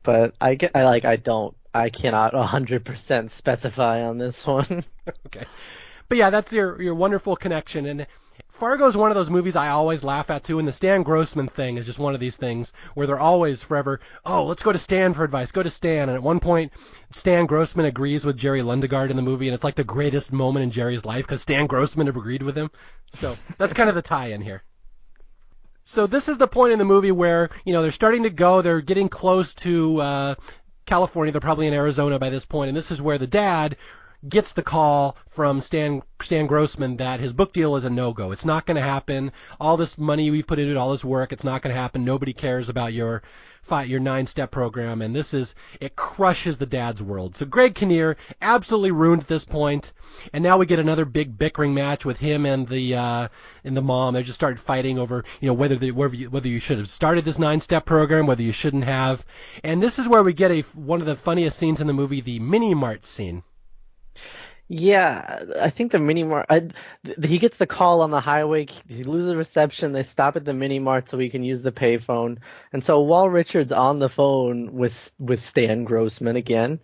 B: But I cannot 100% specify on this one.
A: Okay. But yeah, that's your wonderful connection. And Fargo is one of those movies I always laugh at too, and the Stan Grossman thing is just one of these things where they're always forever, oh, let's go to Stan for advice, go to Stan. And at one point, Stan Grossman agrees with Jerry Lundegaard in the movie, and it's like the greatest moment in Jerry's life because Stan Grossman agreed with him. So that's kind of the tie-in here. So this is the point in the movie where, they're starting to go, they're getting close to California, they're probably in Arizona by this point, and this is where the dad gets the call from Stan Grossman that his book deal is a no-go. It's not going to happen. All this money we've put into it, all this work, it's not going to happen. Nobody cares about your 9-step program, and it crushes the dad's world. So Greg Kinnear absolutely ruined at this point, and now we get another big bickering match with him and the mom. They just started fighting over whether you should have started this 9-step program, whether you shouldn't have, and this is where we get one of the funniest scenes in the movie, the mini mart scene.
B: Yeah, I think the mini mart. He gets the call on the highway. He loses reception. They stop at the mini mart so he can use the payphone. And so while Richard's on the phone with Stan Grossman again,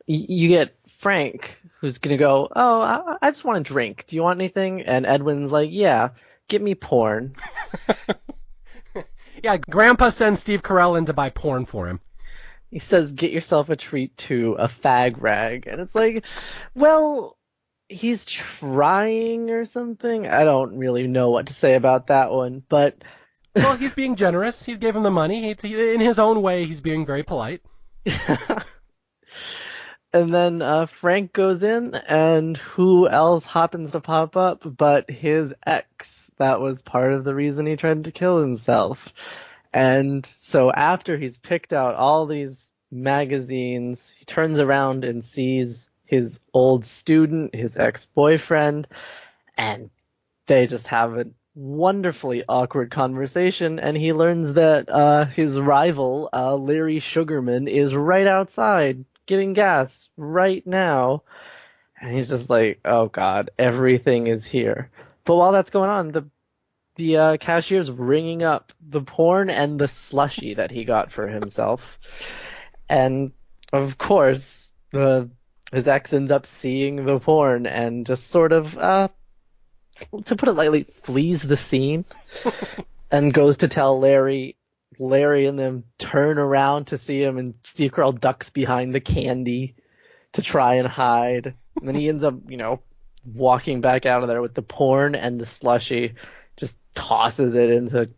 B: you get Frank, who's gonna go, "Oh, I just want a drink. Do you want anything?" And Edwin's like, "Yeah, get me porn."
A: Yeah, Grandpa sends Steve Carell in to buy porn for him.
B: He says, "Get yourself a treat to a fag rag." And it's like, well, he's trying or something. I don't really know what to say about that one, but...
A: Well, he's being generous. He gave him the money. In his own way, he's being very polite.
B: And then Frank goes in, and who else happens to pop up but his ex? That was part of the reason he tried to kill himself. And so after he's picked out all these magazines, he turns around and sees his old student, his ex-boyfriend, and they just have wonderfully awkward conversation, and he learns that his rival, Larry Sugarman, is right outside getting gas right now. And he's just like, oh God, everything is here. But while that's going on, the cashier's ringing up the porn and the slushy that he got for himself. And of course, his ex ends up seeing the porn and just sort of, to put it lightly, flees the scene and goes to tell Larry. Larry and them turn around to see him, and Steve Carell ducks behind the candy to try and hide. And then he ends up, walking back out of there with the porn and the slushy, just tosses it into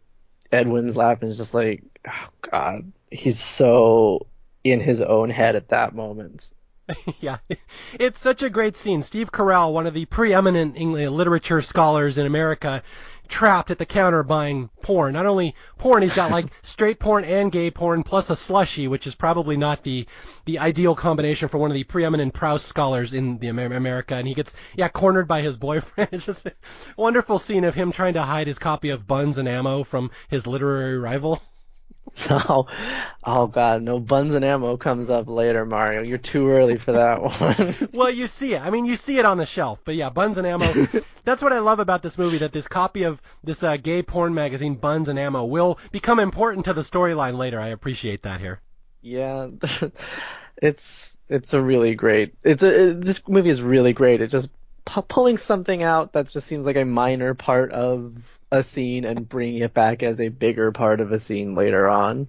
B: Edwin's lap and is just like, oh God, he's so in his own head at that moment.
A: Yeah, it's such a great scene. Steve Carell, one of the preeminent English literature scholars in America, trapped at the counter buying porn. Not only porn, he's got like straight porn and gay porn plus a slushy, which is probably not the ideal combination for one of the preeminent Proust scholars in the America. And he gets cornered by his boyfriend. It's just a wonderful scene of him trying to hide his copy of Buns and Ammo from his literary rival.
B: No, oh God, no. Buns and Ammo comes up later, Mario. You're too early for that one.
A: Well, you see it. I mean, you see it on the shelf. But yeah, Buns and Ammo. That's what I love about this movie, that this copy of this gay porn magazine, Buns and Ammo, will become important to the storyline later. I appreciate that here.
B: Yeah, it's a really great. This movie is really great. It just pulling something out that just seems like a minor part of a scene and bringing it back as a bigger part of a scene later on.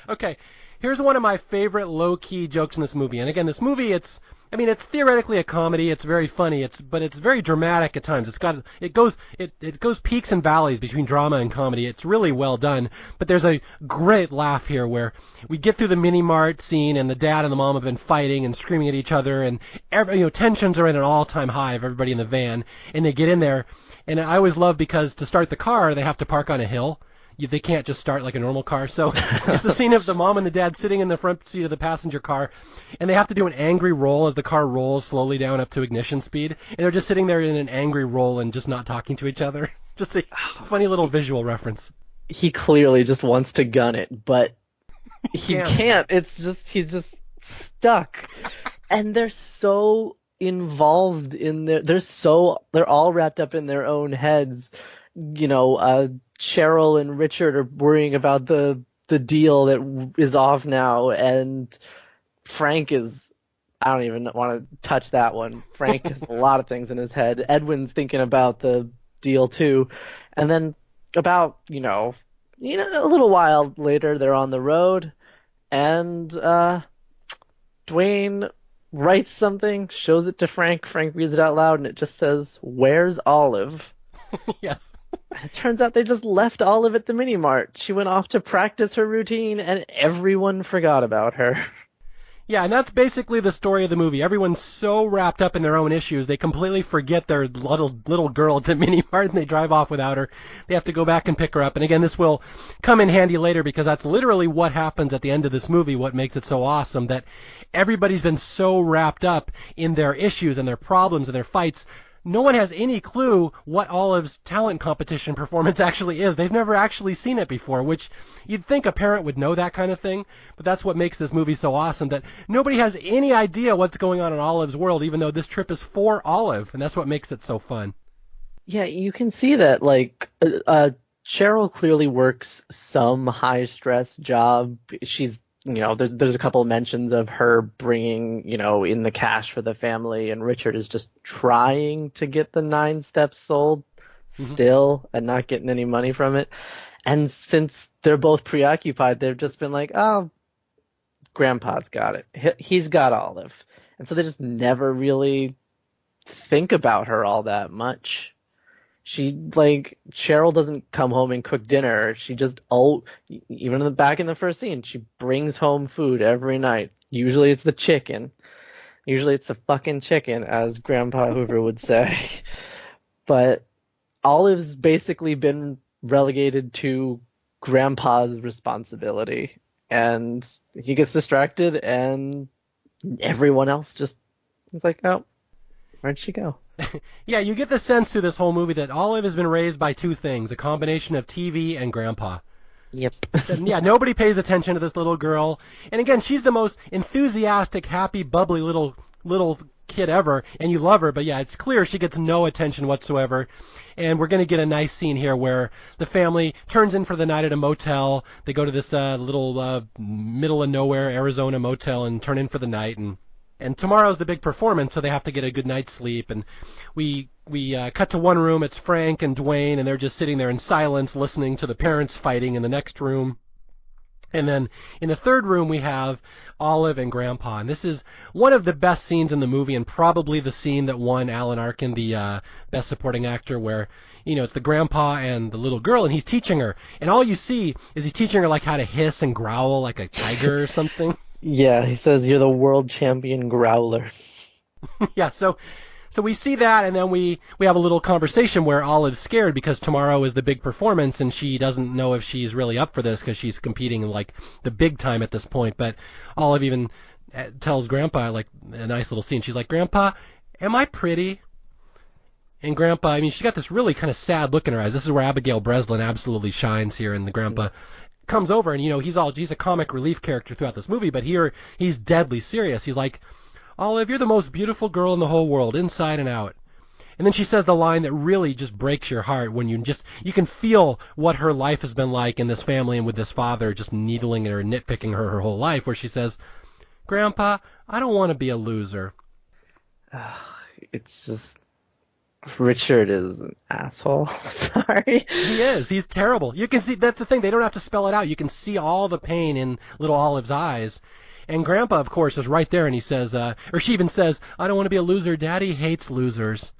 A: Okay, here's one of my favorite low-key jokes in this movie. And again, this movie, it's theoretically a comedy. It's very funny. But it's very dramatic at times. It goes peaks and valleys between drama and comedy. It's really well done. But there's a great laugh here where we get through the mini mart scene, and the dad and the mom have been fighting and screaming at each other, and tensions are at an all-time high of everybody in the van, and they get in there. And I always love, because to start the car, they have to park on a hill. They can't just start like a normal car. So it's the scene of the mom and the dad sitting in the front seat of the passenger car, and they have to do an angry roll as the car rolls slowly down up to ignition speed. And they're just sitting there in an angry roll and just not talking to each other. Just a funny little visual reference.
B: He clearly just wants to gun it, but he can't. He's just stuck. And they're so involved in they're all wrapped up in their own heads. Cheryl and Richard are worrying about the deal that is off now, and Frank is, I don't even want to touch that one. Frank has a lot of things in his head. Edwin's thinking about the deal too. And then about, a little while later, they're on the road, and Dwayne writes something, shows it to Frank. Frank reads it out loud, and it just says, "Where's Olive?"
A: Yes.
B: And it turns out they just left Olive at the mini mart. She went off to practice her routine, and everyone forgot about her.
A: Yeah, and that's basically the story of the movie. Everyone's so wrapped up in their own issues, they completely forget their little girl at the mini mart, and they drive off without her. They have to go back and pick her up. And again, this will come in handy later, because that's literally what happens at the end of this movie, what makes it so awesome, that everybody's been so wrapped up in their issues and their problems and their fights. No one has any clue what Olive's talent competition performance actually is. They've never actually seen it before, which you'd think a parent would know that kind of thing, but that's what makes this movie so awesome, that nobody has any idea what's going on in Olive's world, even though this trip is for Olive, and that's what makes it so fun.
B: Yeah, you can see that, Cheryl clearly works some high-stress job. She's there's a couple of mentions of her bringing, in the cash for the family, and Richard is just trying to get the 9 steps sold still and not getting any money from it. And since they're both preoccupied, they've just been like, oh, Grandpa's got it. He's got Olive. And so they just never really think about her all that much. Cheryl doesn't come home and cook dinner. She just, even in the first scene, she brings home food every night. Usually it's the chicken. Usually it's the fucking chicken, as Grandpa Hoover would say. But Olive's basically been relegated to Grandpa's responsibility. And he gets distracted, and everyone else just is like, oh, where'd she go?
A: Yeah, you get the sense through this whole movie that Olive has been raised by two things, a combination of TV and Grandpa.
B: Yep.
A: And yeah, nobody pays attention to this little girl. And again, she's the most enthusiastic, happy, bubbly little kid ever, and you love her, but yeah, it's clear she gets no attention whatsoever. And we're going to get a nice scene here where the family turns in for the night at a motel. They go to this little middle of nowhere Arizona motel and turn in for the night, and tomorrow's the big performance, so they have to get a good night's sleep. And we cut to one room. It's Frank and Dwayne, and they're just sitting there in silence listening to the parents fighting in the next room. And then in the third room, we have Olive and Grandpa. And this is one of the best scenes in the movie, and probably the scene that won Alan Arkin the Best Supporting Actor, where, it's the grandpa and the little girl, and he's teaching her. And all you see is he's teaching her, like, how to hiss and growl like a tiger or something.
B: Yeah, he says you're the world champion growler.
A: Yeah, so we see that, and then we have a little conversation where Olive's scared because tomorrow is the big performance, and she doesn't know if she's really up for this because she's competing in, like, the big time at this point. But Olive even tells Grandpa, like, a nice little scene. She's like, "Grandpa, am I pretty?" And Grandpa, I mean, she's got this really kind of sad look in her eyes. This is where Abigail Breslin absolutely shines here, and the Grandpa comes over, and, he's a comic relief character throughout this movie, but here he's deadly serious. He's like, "Olive, you're the most beautiful girl in the whole world, inside and out." And then she says the line that really just breaks your heart when you can feel what her life has been like in this family and with this father just needling her and nitpicking her whole life, where she says, "Grandpa, I don't want to be a loser."
B: It's just, Richard is an asshole. Sorry.
A: He is. He's terrible. You can see, that's the thing, they don't have to spell it out. You can see all the pain in little Olive's eyes. And Grandpa, of course, is right there, and he says, or she even says, "I don't want to be a loser. Daddy hates losers."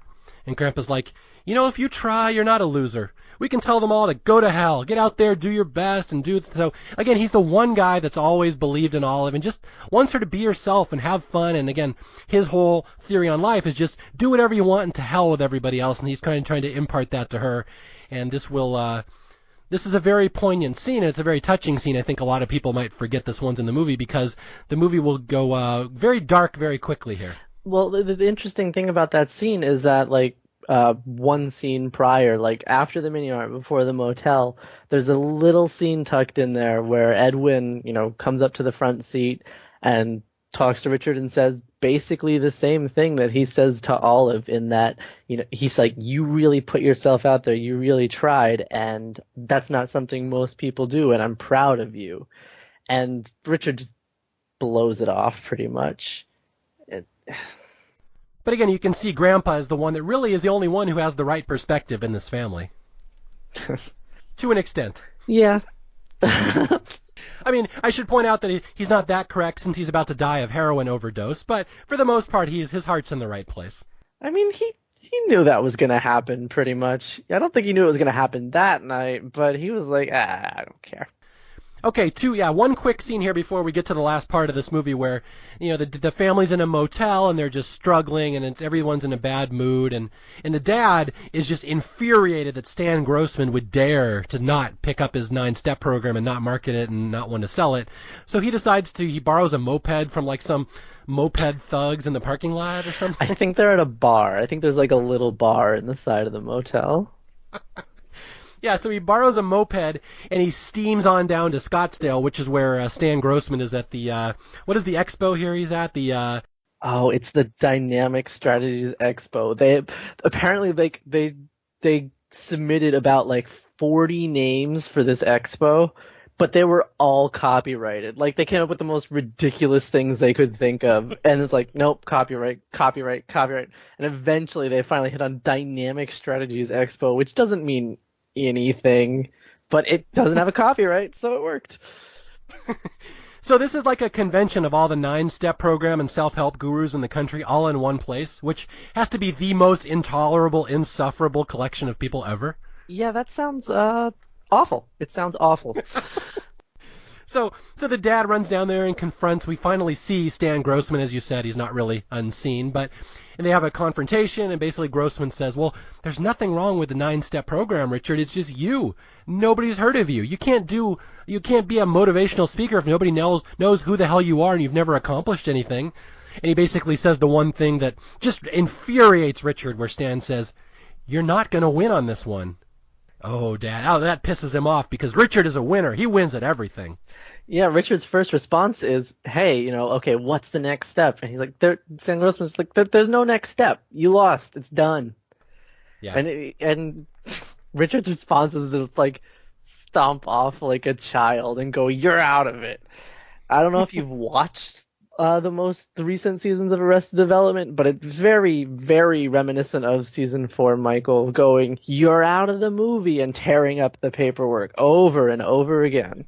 A: And Grandpa's like, "If you try, you're not a loser. We can tell them all to go to hell. Get out there, do your best, and do..." So, again, he's the one guy that's always believed in Olive and just wants her to be herself and have fun. And, again, his whole theory on life is just do whatever you want and to hell with everybody else. And he's kind of trying to impart that to her. And this is a very poignant scene, and it's a very touching scene. I think a lot of people might forget this one's in the movie because the movie will go very dark very quickly here.
B: Well, the interesting thing about that scene is that, like, one scene prior, like after the mini art, before the motel, there's a little scene tucked in there where Edwin, comes up to the front seat and talks to Richard and says basically the same thing that he says to Olive, in that, he's like, "You really put yourself out there, you really tried, and that's not something most people do, and I'm proud of you." And Richard just blows it off pretty much.
A: But again, you can see Grandpa is the one that really is the only one who has the right perspective in this family. To an extent.
B: Yeah.
A: I mean, I should point out that he's not that correct since he's about to die of heroin overdose, but for the most part, his heart's in the right place.
B: I mean, he knew that was going to happen pretty much. I don't think he knew it was going to happen that night, but he was like, I don't care.
A: Okay, one quick scene here before we get to the last part of this movie where, the family's in a motel and they're just struggling and everyone's in a bad mood, and the dad is just infuriated that Stan Grossman would dare to not pick up his 9-step program and not market it and not want to sell it. So he borrows a moped from like some moped thugs in the parking lot or something.
B: I think they're at a bar. I think there's like a little bar in the side of the motel.
A: Yeah, so he borrows a moped and he steams on down to Scottsdale, which is where Stan Grossman is at the what is the expo here he's at?
B: It's the Dynamic Strategies Expo. They apparently they submitted about like 40 names for this expo, but they were all copyrighted. Like, they came up with the most ridiculous things they could think of, and it's like, nope, copyright. And eventually they finally hit on Dynamic Strategies Expo, which doesn't mean anything, but it doesn't have a copyright, so it worked.
A: So this is like a convention of all the 9-step program and self-help gurus in the country all in one place, which has to be the most intolerable, insufferable collection of people ever.
B: Yeah, that sounds awful. It sounds awful.
A: So the dad runs down there and confronts. We finally see Stan Grossman, as you said. He's not really unseen, and they have a confrontation, and basically Grossman says, "Well, there's nothing wrong with the 9-step program, Richard. It's just you. Nobody's heard of you. You can't be a motivational speaker if nobody knows who the hell you are and you've never accomplished anything." And he basically says the one thing that just infuriates Richard, where Stan says, "You're not going to win on this one." Oh, Dad. Oh, that pisses him off because Richard is a winner. He wins at everything.
B: Yeah, Richard's first response is, "Hey, okay, what's the next step?" And he's like, Stan Grossman's like, "There's no next step. You lost. It's done."
A: Yeah.
B: And Richard's response is to like stomp off like a child and go, "You're out of it." I don't know if you've watched the most recent seasons of Arrested Development, but it's very, very reminiscent of season 4. Michael going, "You're out of the movie," and tearing up the paperwork over and over again.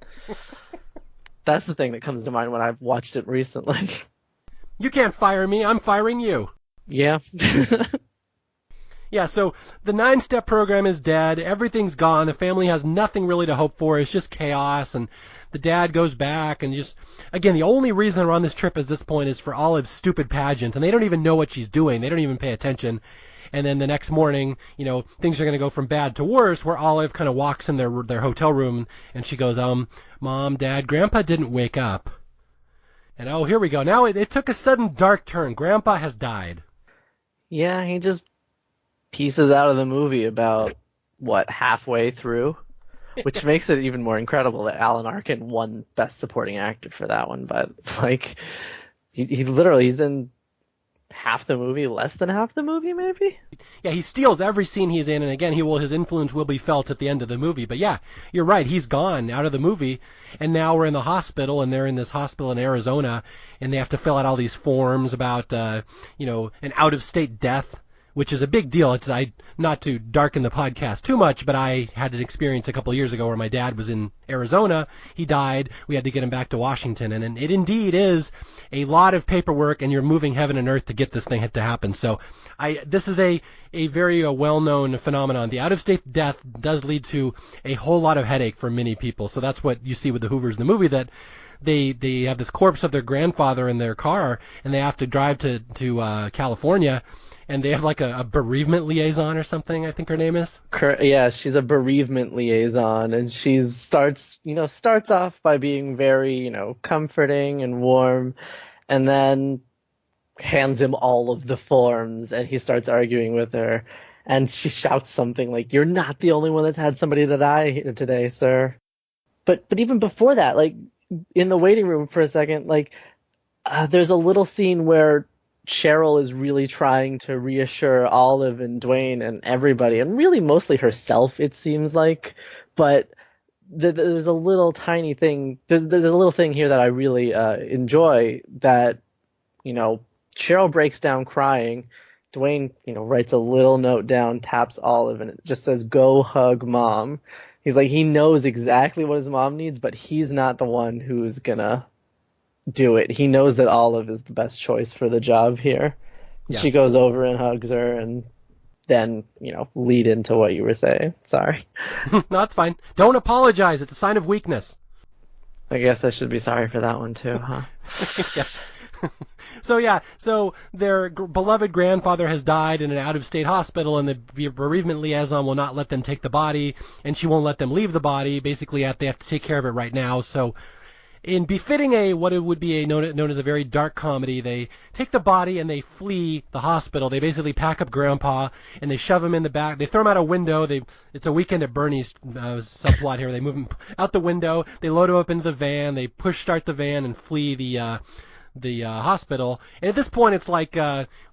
B: That's the thing that comes to mind when I've watched it recently.
A: You can't fire me. I'm firing you.
B: Yeah.
A: Yeah, so the 9-step program is dead. Everything's gone. The family has nothing really to hope for. It's just chaos. And the dad goes back and just, again, the only reason they're on this trip at this point is for Olive's stupid pageant. And they don't even know what she's doing. They don't even pay attention. And then the next morning, things are going to go from bad to worse, where Olive kind of walks in their hotel room and she goes, "Mom, Dad, Grandpa didn't wake up." And oh, here we go. Now it took a sudden dark turn. Grandpa has died.
B: Yeah, he just pieces out of the movie about, halfway through? Which makes it even more incredible that Alan Arkin won Best Supporting Actor for that one. But, he's in half the movie, less than half the movie, maybe?
A: Yeah, he steals every scene he's in, and again, his influence will be felt at the end of the movie. But yeah, you're right, he's gone out of the movie, and now we're in the hospital, and they're in this hospital in Arizona, and they have to fill out all these forms about, an out-of-state death, which is a big deal. Not to darken the podcast too much, but I had an experience a couple of years ago where my dad was in Arizona. He died. We had to get him back to Washington, and it indeed is a lot of paperwork, and you're moving heaven and earth to get this thing to happen. So this is a very well-known phenomenon. The out-of-state death does lead to a whole lot of headache for many people. So that's what you see with the Hoovers in the movie, that they have this corpse of their grandfather in their car, and they have to drive to California. And they have like a bereavement liaison or something, I think her name is.
B: Yeah, she's a bereavement liaison, and she starts off by being very, comforting and warm, and then hands him all of the forms, and he starts arguing with her, and she shouts something like, "You're not the only one that's had somebody to die here today, sir." But even before that, in the waiting room for a second, there's a little scene where Cheryl is really trying to reassure Olive and Dwayne and everybody, and really mostly herself, it seems like. But there's a little tiny thing. There's a little thing here that I really enjoy. That Cheryl breaks down crying. Dwayne writes a little note down, taps Olive, and it just says, "Go hug Mom." He's like, he knows exactly what his mom needs, but he's not the one who's gonna do it. He knows that Olive is the best choice for the job here. Yeah. She goes over and hugs her, and then, lead into what you were saying. Sorry.
A: No, that's fine. Don't apologize. It's a sign of weakness.
B: I guess I should be sorry for that one too, huh?
A: Yes. So their beloved grandfather has died in an out-of-state hospital, and the bereavement liaison will not let them take the body, and she won't let them leave the body. Basically, they have to take care of it right now. So in befitting what it would be known as a very dark comedy, they take the body and they flee the hospital. They basically pack up Grandpa and they shove him in the back. They throw him out a window. It's a Weekend at Bernie's subplot here. They move him out the window. They load him up into the van. They push start the van and flee the hospital. And at this point, it's like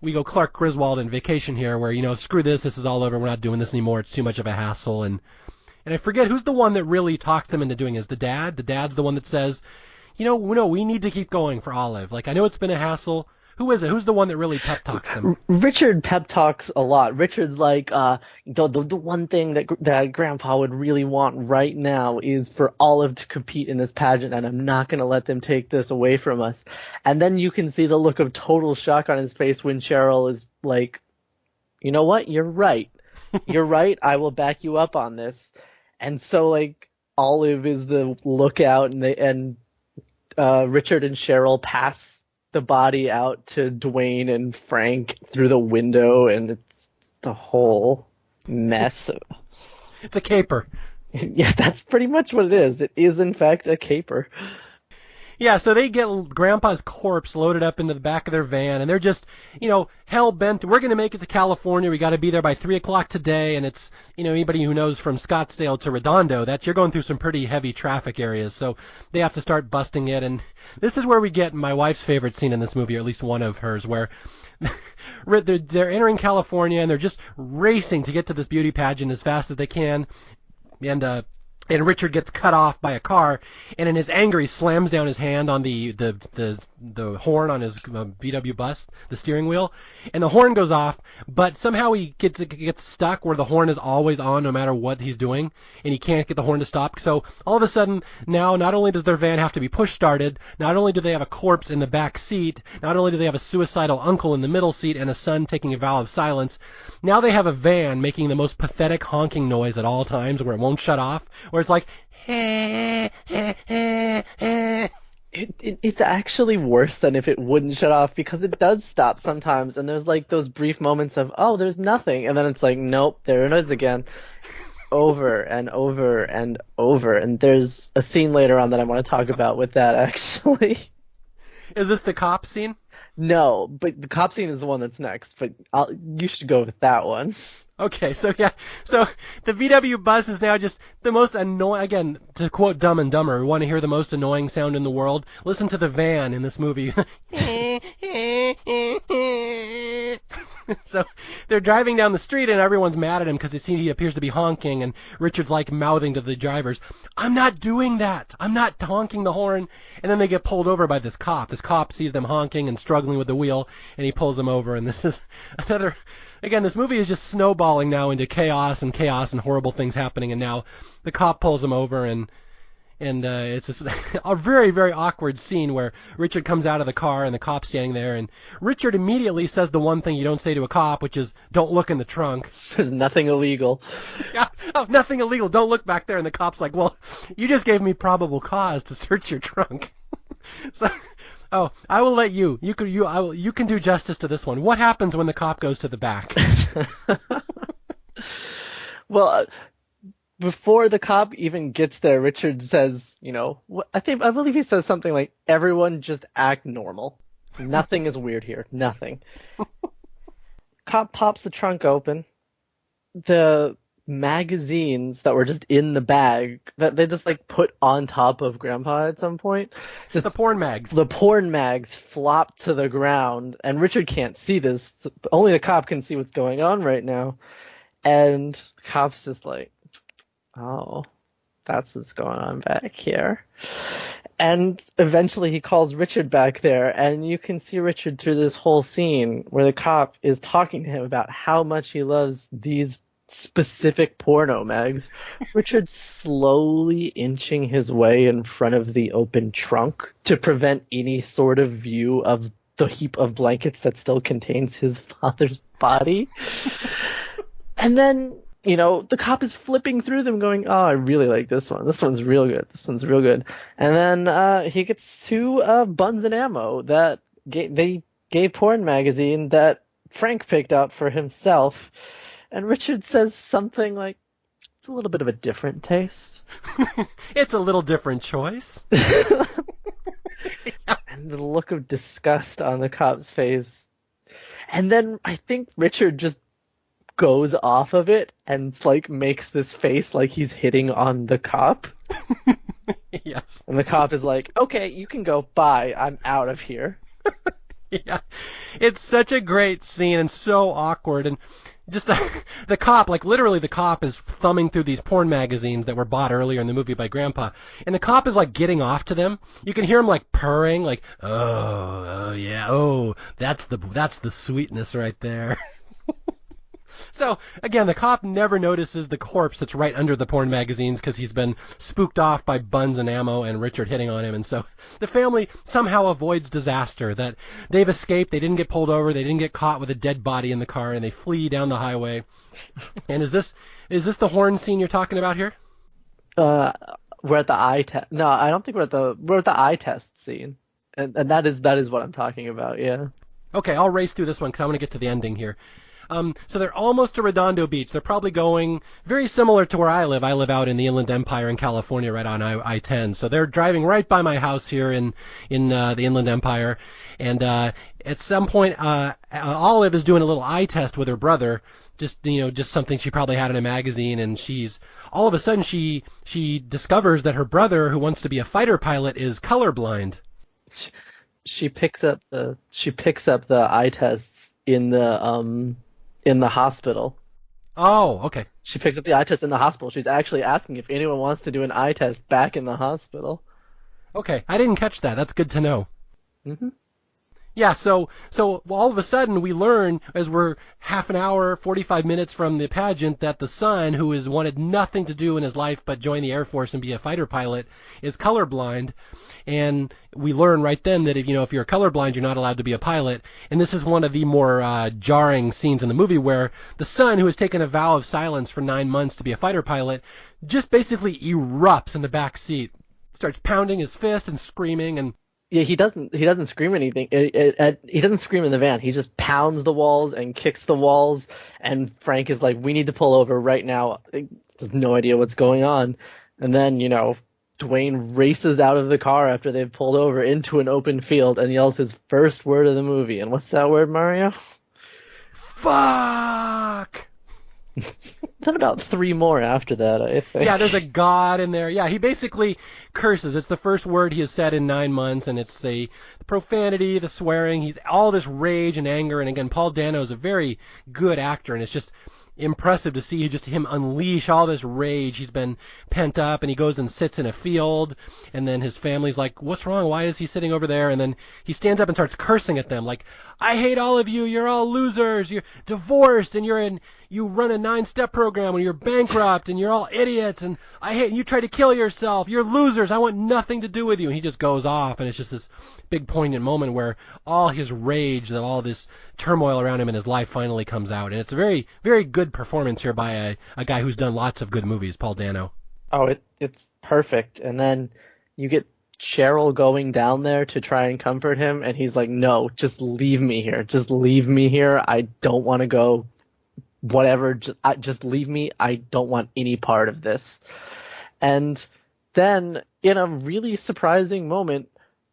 A: we go Clark Griswold in Vacation here, where screw this is all over. We're not doing this anymore. It's too much of a hassle. And I forget who's the one that really talks them into doing it. Is the dad? The dad's the one that says, no, we need to keep going for Olive. I know it's been a hassle. Who is it? Who's the one that really pep talks them?
B: Richard pep talks a lot. Richard's like, the one thing that Grandpa would really want right now is for Olive to compete in this pageant, and I'm not going to let them take this away from us. And then you can see the look of total shock on his face when Cheryl is like, "You know what? You're right. You're right. I will back you up on this." And so Olive is the lookout, and Richard and Cheryl pass the body out to Dwayne and Frank through the window, and it's the whole mess.
A: It's a caper.
B: Yeah, that's pretty much what it is. It is, in fact, a caper.
A: Yeah, so they get Grandpa's corpse loaded up into the back of their van, and they're just, hell bent. We're going to make it to California. We got to be there by 3 o'clock today, and it's, anybody who knows from Scottsdale to Redondo, that you're going through some pretty heavy traffic areas, so they have to start busting it. And this is where we get my wife's favorite scene in this movie, or at least one of hers, where they're entering California, and they're just racing to get to this beauty pageant as fast as they can, and Richard gets cut off by a car, and in his anger he slams down his hand on the horn on his VW bus, the steering wheel, and the horn goes off, but somehow he gets stuck where the horn is always on no matter what he's doing, and he can't get the horn to stop. So all of a sudden now not only does their van have to be push started, not only do they have a corpse in the back seat, not only do they have a suicidal uncle in the middle seat and a son taking a vow of silence, now they have a van making the most pathetic honking noise at all times where it won't shut off, where it's like,
B: It's actually worse than if it wouldn't shut off, because it does stop sometimes, and there's like those brief moments of, oh, there's nothing, and then it's like, nope, there it is again, over and over and over. And there's a scene later on that I want to talk about with that, actually.
A: Is this the cop scene?
B: No, but the cop scene is the one that's next, but you should go with that one.
A: Okay, so the VW bus is now just the most annoying, again, to quote Dumb and Dumber, we want to hear the most annoying sound in the world? Listen to the van in this movie. So they're driving down the street and everyone's mad at him because he appears to be honking, and Richard's like mouthing to the drivers, I'm not doing that. I'm not honking the horn. And then they get pulled over by this cop. This cop sees them honking and struggling with the wheel, and he pulls them over. And this is another... Again, this movie is just snowballing now into chaos and horrible things happening, and now the cop pulls him over, and it's just a very, very awkward scene where Richard comes out of the car and the cop's standing there, and Richard immediately says the one thing you don't say to a cop, which is, don't look in the trunk.
B: There's nothing illegal.
A: Yeah, oh, nothing illegal, don't look back there. And the cop's like, well, you just gave me probable cause to search your trunk. So... Oh, I will let you. You can do justice to this one. What happens when the cop goes to the back?
B: Well, before the cop even gets there, Richard says, I believe he says something like, everyone just act normal. Nothing is weird here. Nothing. Cop pops the trunk open. The magazines that were just in the bag that they just like put on top of Grandpa at some point. Just
A: the porn mags.
B: The porn mags flop to the ground, and Richard can't see this. So only the cop can see what's going on right now. And the cop's just like, oh, that's what's going on back here. And eventually he calls Richard back there, and you can see Richard through this whole scene where the cop is talking to him about how much he loves these specific porno mags. Richard's slowly inching his way in front of the open trunk to prevent any sort of view of the heap of blankets that still contains his father's body. And then, the cop is flipping through them going, oh, I really like this one. This one's real good. This one's real good. And then he gets two Buns and Ammo that they gave porn magazine that Frank picked out for himself. And Richard says something like, it's a little bit of a different taste.
A: It's a little different choice.
B: And the look of disgust on the cop's face. And then I think Richard just goes off of it and makes this face like he's hitting on the cop.
A: Yes.
B: And the cop is like, okay, you can go. Bye. I'm out of here.
A: Yeah. It's such a great scene and so awkward. And just the cop, literally the cop is thumbing through these porn magazines that were bought earlier in the movie by Grandpa, and the cop is getting off to them. You can hear him purring, oh yeah, oh, that's the sweetness right there. So, again, the cop never notices the corpse that's right under the porn magazines because he's been spooked off by Buns and Ammo and Richard hitting on him. And so the family somehow avoids disaster, that they've escaped, they didn't get pulled over, they didn't get caught with a dead body in the car, and they flee down the highway. And is this the horn scene you're talking about here?
B: We're at the eye test. No, I don't think we're at the eye test scene. And that is what I'm talking about, yeah.
A: Okay, I'll race through this one because I want to get to the ending here. So they're almost to Redondo Beach. They're probably going very similar to where I live. I live out in the Inland Empire in California, right on I-10. So they're driving right by my house here in the Inland Empire, and at some point, Olive is doing a little eye test with her brother. Just something she probably had in a magazine, and she's all of a sudden she discovers that her brother, who wants to be a fighter pilot, is colorblind.
B: She picks up the eye tests in the hospital.
A: Oh, okay.
B: She picks up the eye test in the hospital. She's actually asking if anyone wants to do an eye test back in the hospital.
A: Okay, I didn't catch that. That's good to know.
B: Mm-hmm.
A: Yeah, so all of a sudden we learn, as we're half an hour, 45 minutes from the pageant, that the son, who has wanted nothing to do in his life but join the Air Force and be a fighter pilot, is colorblind. And we learn right then that if you're colorblind, you're not allowed to be a pilot. And this is one of the more jarring scenes in the movie, where the son, who has taken a vow of silence for 9 months to be a fighter pilot, just basically erupts in the back seat, starts pounding his fist and screaming. And
B: yeah, he doesn't scream anything. He doesn't scream in the van. He just pounds the walls and kicks the walls. And Frank is like, "We need to pull over right now." He has no idea what's going on. And then, Dwayne races out of the car after they've pulled over into an open field and yells his first word of the movie. And what's that word, Mario?
A: Fuck!
B: Then about 3 more after that, I think.
A: Yeah, there's a God in there. Yeah, he basically curses. It's the first word he has said in 9 months, and it's the profanity, the swearing. He's all this rage and anger. And again, Paul Dano is a very good actor, and it's just impressive to see just him unleash all this rage. He's been pent up, and he goes and sits in a field, and then his family's like, "What's wrong? Why is he sitting over there?" And then he stands up and starts cursing at them, like, "I hate all of you. You're all losers. You're divorced, and you run a 9-step program, and you're bankrupt, and you're all idiots, and I hate, and you try to kill yourself. You're losers. I want nothing to do with you." And he just goes off, and it's just this big poignant moment where all his rage, that all this turmoil around him in his life finally comes out. And it's a very, very good performance here by a guy who's done lots of good movies, Paul Dano.
B: Oh, it's perfect. And then you get Cheryl going down there to try and comfort him, and he's like, "No, just leave me here. Just leave me here. I don't want to go. Whatever, just leave me. I don't want any part of this." And then, in a really surprising moment,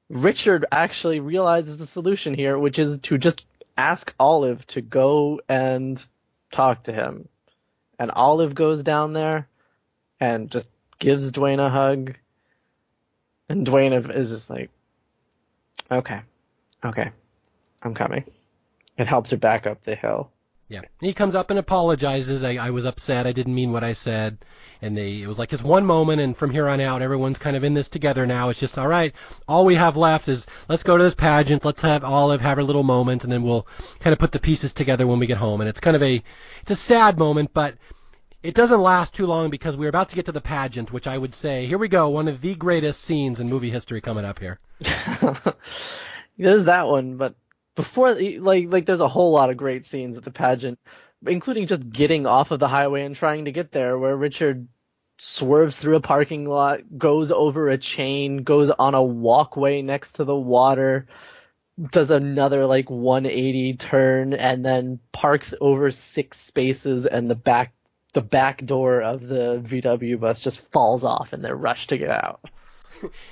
B: Richard actually realizes the solution here, which is to just ask Olive to go and talk to him. And Olive goes down there and just gives Dwayne a hug. And Dwayne is just like, okay, I'm coming. It helps her back up the hill.
A: Yeah. And he comes up and apologizes. I was upset. I didn't mean what I said. And it was like his one moment, and from here on out, everyone's kind of in this together now. It's just, all right, all we have left is let's go to this pageant. Let's have Olive have her little moment, and then we'll kind of put the pieces together when we get home. And it's kind of it's a sad moment, but it doesn't last too long because we're about to get to the pageant, which I would say, here we go, one of the greatest scenes in movie history coming up here.
B: There's that one, but before, like there's a whole lot of great scenes at the pageant, including just getting off of the highway and trying to get there, where Richard swerves through a parking lot, goes over a chain, goes on a walkway next to the water, does another 180 turn, and then parks over 6 spaces, and the back door of the VW bus just falls off, and they're rushed to get out.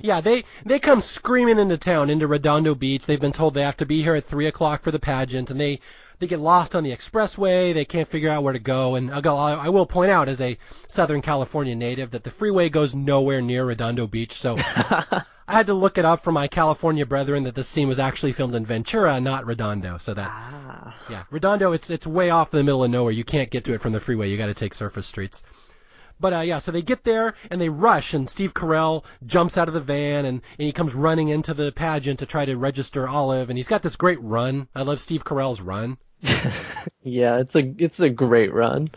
A: Yeah, they come screaming into town, into Redondo Beach. They've been told they have to be here at 3 o'clock for the pageant, and they get lost on the expressway. They can't figure out where to go. And I will point out, as a Southern California native, that the freeway goes nowhere near Redondo Beach. So I had to look it up for my California brethren that this scene was actually filmed in Ventura, not Redondo. So yeah, Redondo, it's way off in the middle of nowhere. You can't get to it from the freeway. You got to take surface streets. But yeah, so they get there and they rush, and Steve Carell jumps out of the van and he comes running into the pageant to try to register Olive, and he's got this great run. I love Steve Carell's run.
B: Yeah, it's a great run.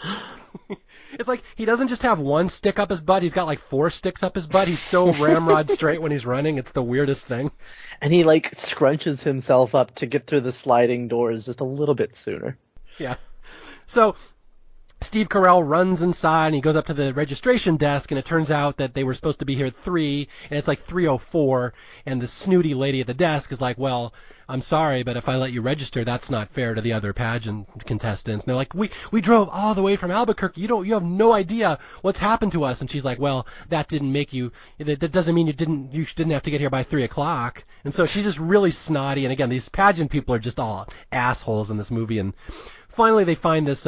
A: It's like he doesn't just have one stick up his butt, he's got 4 sticks up his butt. He's so ramrod straight when he's running. It's the weirdest thing.
B: And he scrunches himself up to get through the sliding doors just a little bit sooner.
A: Yeah. So Steve Carell runs inside and he goes up to the registration desk, and it turns out that they were supposed to be here at 3, and it's like 3:04, and the snooty lady at the desk is like, well, I'm sorry, but if I let you register, that's not fair to the other pageant contestants. And they're like, we drove all the way from Albuquerque. You have no idea what's happened to us. And she's like, well, that doesn't mean you didn't have to get here by 3:00. And so she's just really snotty. And again, these pageant people are just all assholes in this movie. And finally, they find this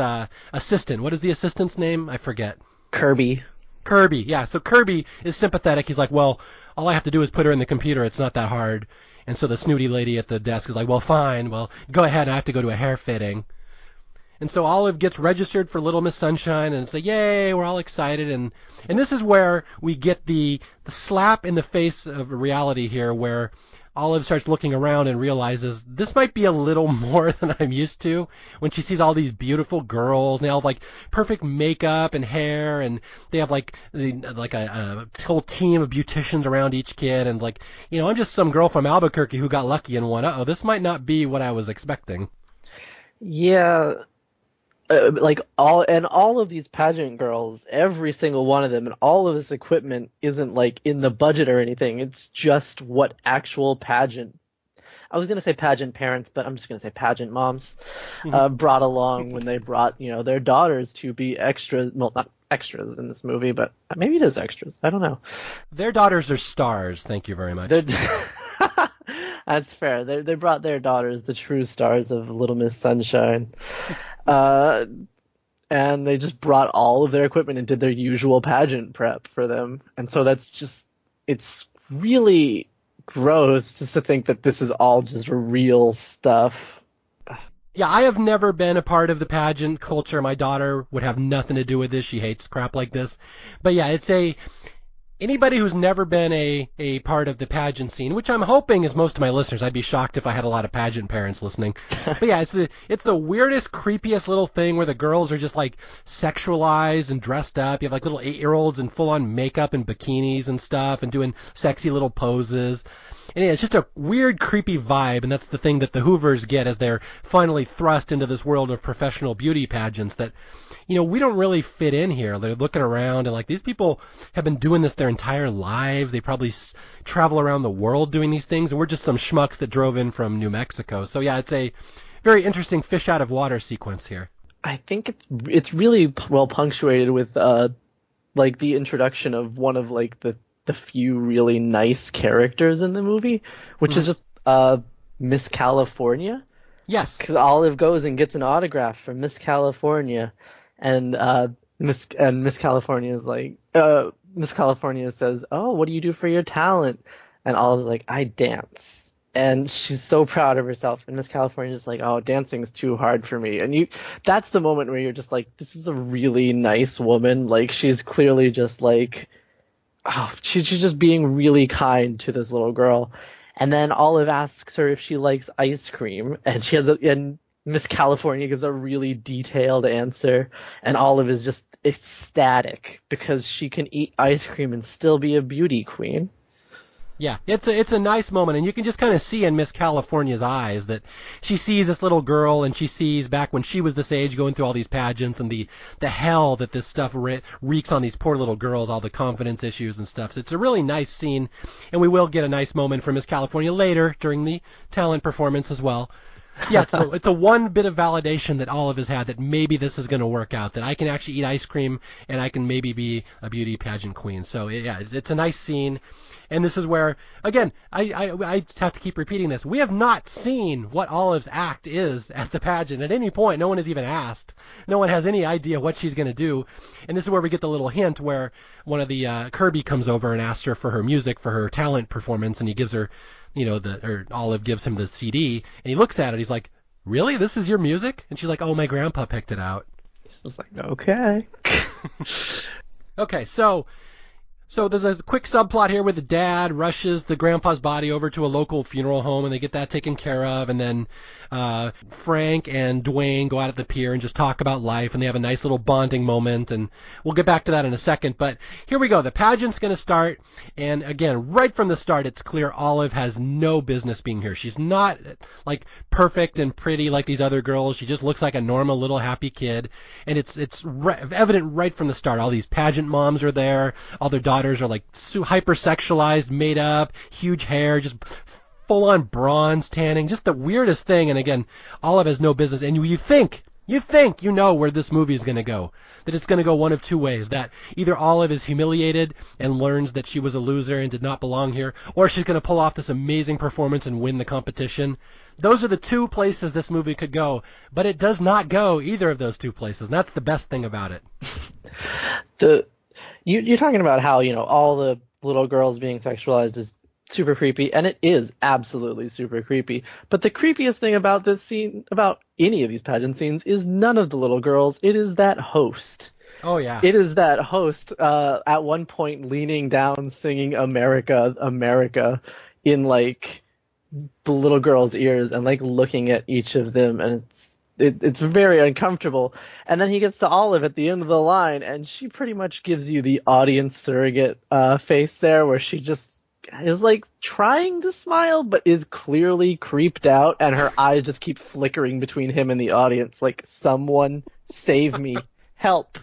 A: assistant. What is the assistant's name? I forget.
B: Kirby.
A: Kirby, yeah. So Kirby is sympathetic. He's like, well, all I have to do is put her in the computer. It's not that hard. And so the snooty lady at the desk is like, well, fine. Well, go ahead. I have to go to a hair fitting. And so Olive gets registered for Little Miss Sunshine, and it's like, yay, we're all excited. And this is where we get the slap in the face of reality here, where Olive starts looking around and realizes this might be a little more than I'm used to, when she sees all these beautiful girls, and they all have like perfect makeup and hair, and they have like a whole team of beauticians around each kid, and like, I'm just some girl from Albuquerque who got lucky and won. This might not be what I was expecting.
B: Yeah. All of these pageant girls, every single one of them, and all of this equipment isn't like in the budget or anything. It's just what actual pageant. I was gonna say pageant parents, but I'm just gonna say pageant moms brought along when they brought their daughters to be extras. Well, not extras in this movie, but maybe it is extras. I don't know.
A: Their daughters are stars. Thank you very much.
B: That's fair. They brought their daughters, the true stars of Little Miss Sunshine. And they just brought all of their equipment and did their usual pageant prep for them. And so it's really gross just to think that this is all just real stuff.
A: Yeah, I have never been a part of the pageant culture. My daughter would have nothing to do with this. She hates crap like this. But yeah, anybody who's never been a part of the pageant scene, which I'm hoping is most of my listeners. I'd be shocked if I had a lot of pageant parents listening. But yeah, it's the weirdest, creepiest little thing where the girls are just like sexualized and dressed up. You have like little 8-year-olds in full-on makeup and bikinis and stuff and doing sexy little poses. And yeah, it's just a weird, creepy vibe, and that's the thing that the Hoovers get as they're finally thrust into this world of professional beauty pageants that, we don't really fit in here. They're looking around and like, these people have been doing this their entire lives. They probably travel around the world doing these things, and we're just some schmucks that drove in from New Mexico. So yeah, it's a very interesting fish out of water sequence here.
B: I think it's really well punctuated with like the introduction of one of like the few really nice characters in the movie, which is just Miss California.
A: Yes.
B: Because Olive goes and gets an autograph from Miss California, and Miss California is like, Miss California says, "Oh, what do you do for your talent?" And Olive's like, "I dance." And she's so proud of herself. And Miss California's just like, "Oh, dancing's too hard for me." And that's the moment where you're just like, this is a really nice woman. Like, she's clearly just like, oh, she's just being really kind to this little girl. And then Olive asks her if she likes ice cream, and Miss California gives a really detailed answer, and Olive is just ecstatic because she can eat ice cream and still be a beauty queen.
A: Yeah, it's a nice moment, and you can just kind of see in Miss California's eyes that she sees this little girl, and she sees back when she was this age going through all these pageants and the hell that this stuff wreaks on these poor little girls, all the confidence issues and stuff. So it's a really nice scene, and we will get a nice moment from Miss California later during the talent performance as well. Yeah, it's the one bit of validation that Olive has had that maybe this is going to work out, that I can actually eat ice cream and I can maybe be a beauty pageant queen. So yeah, it's a nice scene. And this is where, again, I just have to keep repeating this. We have not seen what Olive's act is at the pageant. At any point, no one has even asked. No one has any idea what she's going to do. And this is where we get the little hint where one of the Kirby comes over and asks her for her music for her talent performance, and he gives her, or Olive gives him the CD, and he looks at it. He's like, "Really? This is your music?" And she's like, "Oh, my grandpa picked it out."
B: This is like, okay.
A: Okay, so So there's a quick subplot here where the dad rushes the grandpa's body over to a local funeral home, and they get that taken care of. And then Frank and Dwayne go out at the pier and just talk about life, and they have a nice little bonding moment. And we'll get back to that in a second. But here we go. The pageant's going to start. And again, right from the start, it's clear Olive has no business being here. She's not like perfect and pretty like these other girls. She just looks like a normal little happy kid. And it's evident right from the start. All these pageant moms are there. All their daughters are like hypersexualized, made up, huge hair, just full-on bronze tanning, just the weirdest thing. And again, Olive has no business. And you think you know where this movie is going to go, that it's going to go one of two ways, that either Olive is humiliated and learns that she was a loser and did not belong here, or she's going to pull off this amazing performance and win the competition. Those are the two places this movie could go, but it does not go either of those two places, and that's the best thing about it.
B: You're talking about how, all the little girls being sexualized is super creepy, and it is absolutely super creepy. But the creepiest thing about this scene, about any of these pageant scenes, is none of the little girls. It is that host.
A: Oh, yeah.
B: It is that host at one point leaning down singing America, America in, like, the little girl's ears and, like, looking at each of them, and it's very uncomfortable. And then he gets to Olive at the end of the line, and she pretty much gives you the audience surrogate face there, where she just is like trying to smile but is clearly creeped out, and her eyes just keep flickering between him and the audience like, someone save me, help.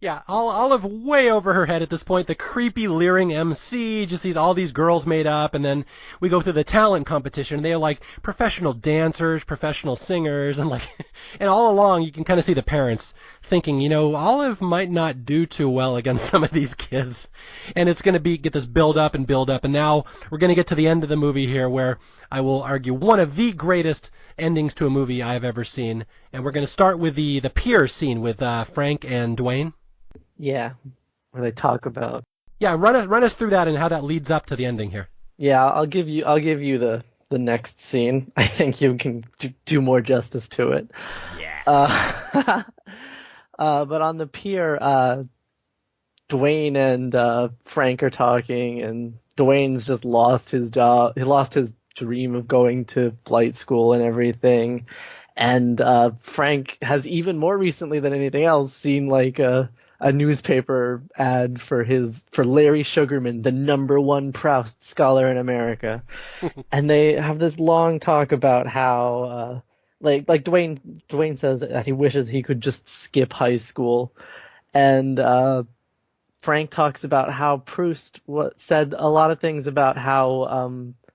A: Yeah, Olive way over her head at this point. The creepy, leering MC just sees all these girls made up, and then we go through the talent competition. They are like professional dancers, professional singers, and and all along you can kind of see the parents thinking, Olive might not do too well against some of these kids, and it's going to get this build up, and now we're going to get to the end of the movie here, where I will argue one of the greatest endings to a movie I've ever seen, and we're going to start with the pier scene with Frank and Dwayne.
B: Yeah, where they talk about.
A: Yeah, run us through that and how that leads up to the ending here.
B: Yeah, I'll give you the next scene. I think you can do more justice to it.
A: Yes.
B: But on the pier, Dwayne and Frank are talking, and Dwayne's just lost his job. He lost his dream of going to flight school and everything. And Frank has, even more recently than anything else, seen like a newspaper ad for Larry Sugarman, the #1 Proust scholar in America. And they have this long talk about how like Dwayne says that he wishes he could just skip high school. And Frank talks about how Proust said a lot of things about how